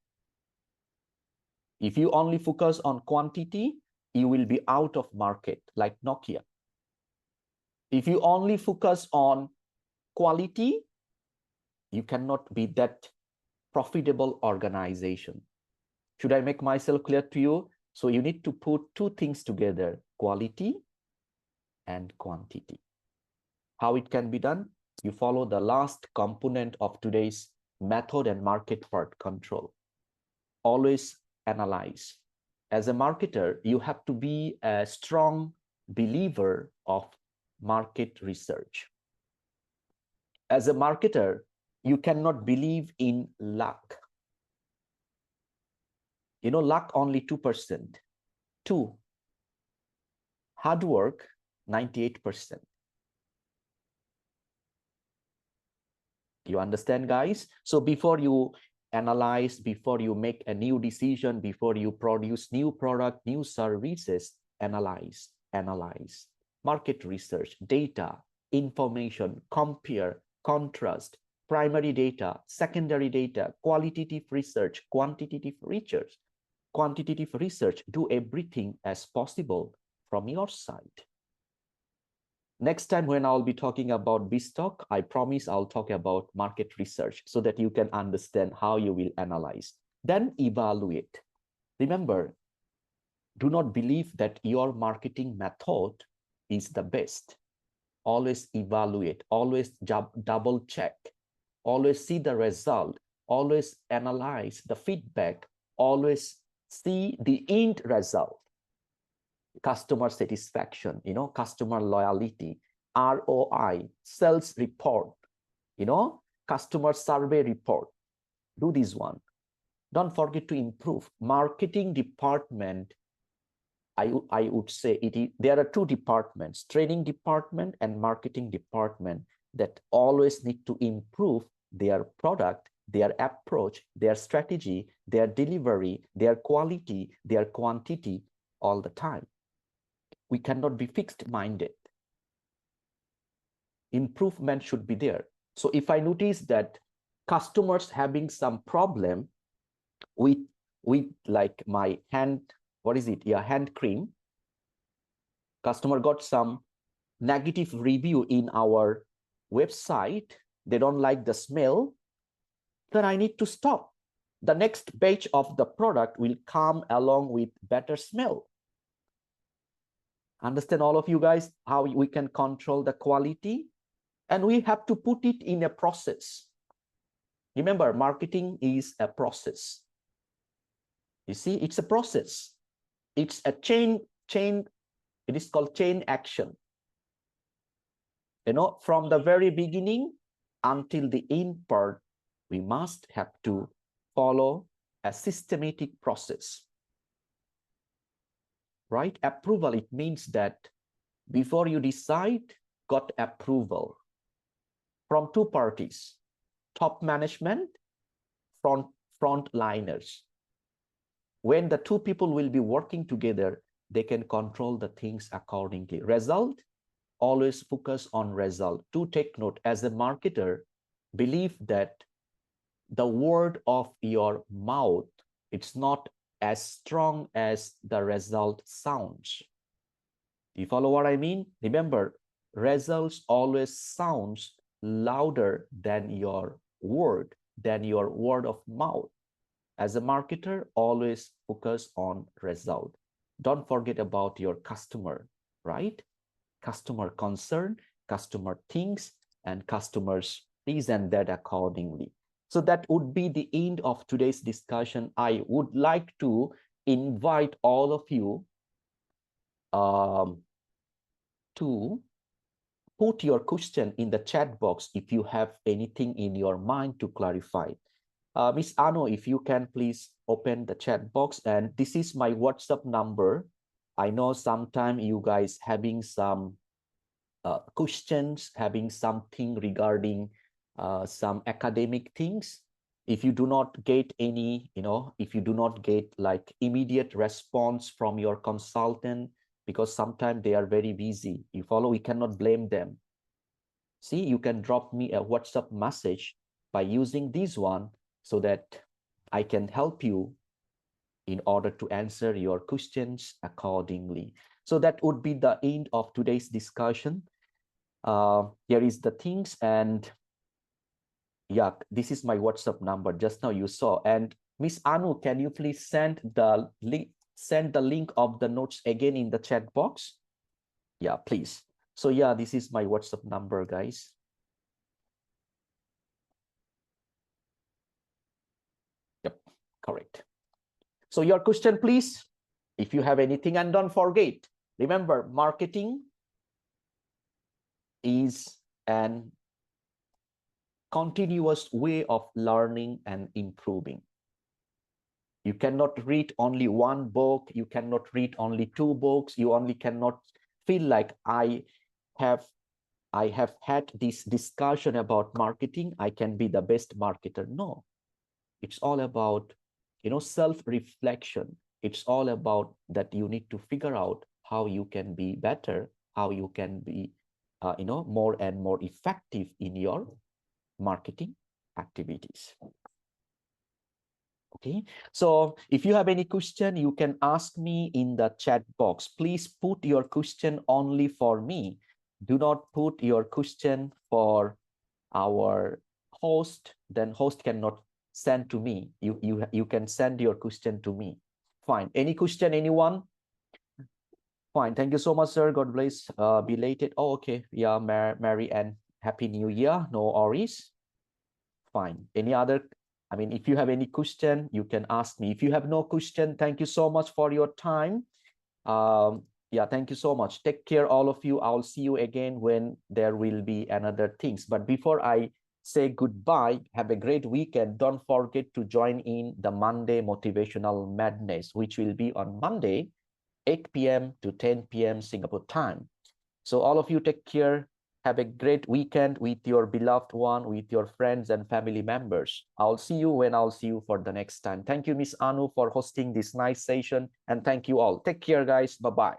If you only focus on quantity, you will be out of market, like Nokia. If you only focus on quality, you cannot be that profitable organization. Should I make myself clear to you? So you need to put two things together, quality and quantity. How it can be done? You follow the last component of today's method and market part, control. Always analyze. As a marketer, you have to be a strong believer of market research. As a marketer, you cannot believe in luck. You know, luck only 2%. 2. Hard work, 98%. You understand, guys? So before you analyze, before you make a new decision, before you produce new product, new services, analyze. Market research, data, information, compare, contrast, primary data, secondary data, qualitative research, quantitative research. Do everything as possible from your side. Next time when I'll be talking about Biz Talk, I promise I'll talk about market research so that you can understand how you will analyze. Then evaluate. Remember, do not believe that your marketing method is the best. Always evaluate, always double check, always see the result, always analyze the feedback, always see the end result. Customer satisfaction, you know, customer loyalty, ROI, sales report, you know, customer survey report. Do this one. Don't forget to improve. Marketing department, I would say there are two departments, training department and marketing department, that always need to improve their product, their approach, their strategy, their delivery, their quality, their quantity all the time. We cannot be fixed-minded. Improvement should be there. So if I notice that customers having some problem with like my hand, what is it? Yeah, hand cream. Customer got some negative review in our website. They don't like the smell. Then I need to stop. The next batch of the product will come along with better smell. Understand, all of you guys, how we can control the quality? And we have to put it in a process. Remember, marketing is a process. You see, it's a process. It's a chain, it is called chain action. You know, from the very beginning until the end part, we must have to follow a systematic process. Right? Approval, it means that before you decide, got approval from two parties, top management, frontliners. When the two people will be working together, they can control the things accordingly. Result, always focus on result. To take note, as a marketer, believe that the word of your mouth, it's not as strong as the result sounds. You follow what I mean? Remember, results always sounds louder than your word of mouth. As a marketer, always focus on result. Don't forget about your customer, right? Customer concern, customer thinks, and customers present that accordingly. So that would be the end of today's discussion. I would like to invite all of you to put your question in the chat box if you have anything in your mind to clarify. Miss Ano, if you can please open the chat box, and this is my WhatsApp number. I know sometime you guys having some questions, having something regarding some academic things. If you do not get any, if you do not get like immediate response from your consultant, because sometimes they are very busy, you follow, we cannot blame them. See, you can drop me a WhatsApp message by using this one so that I can help you in order to answer your questions accordingly. So that would be the end of today's discussion. Here is the things, and yeah, this is my WhatsApp number. Just now you saw. And Miss Anu, can you please send the link of the notes again in the chat box? Yeah, please. So yeah, this is my WhatsApp number, guys. Yep, correct. So your question, please, if you have anything, and don't forget, Remember, marketing is an continuous way of learning and improving. You cannot read only one book. You cannot read only two books. You only cannot feel like I have had this discussion about marketing. I can be the best marketer. No, it's all about, self-reflection. It's all about that you need to figure out how you can be better, how you can be, more and more effective in your marketing activities. Okay, so if you have any question, you can ask me in the chat box. Please put your question only for me. Do not put your question for our host. Then host cannot send to me. You can send your question to me. Fine. Any question, anyone? Fine. Thank you so much, sir. God bless. Belated. Oh, okay. Yeah, Mary and Happy New Year. No worries. Fine. Any other? I mean, if you have any question, you can ask me. If you have no question, thank you so much for your time. Yeah, thank you so much. Take care, all of you. I'll see you again when there will be another things. But before I say goodbye, have a great weekend. Don't forget to join in the Monday Motivational Madness, which will be on Monday, 8 p.m. to 10 p.m. Singapore time. So all of you take care. Have a great weekend with your beloved one, with your friends and family members. I'll see you when I'll see you for the next time. Thank you, Miss Anu, for hosting this nice session. And thank you all. Take care, guys. Bye-bye.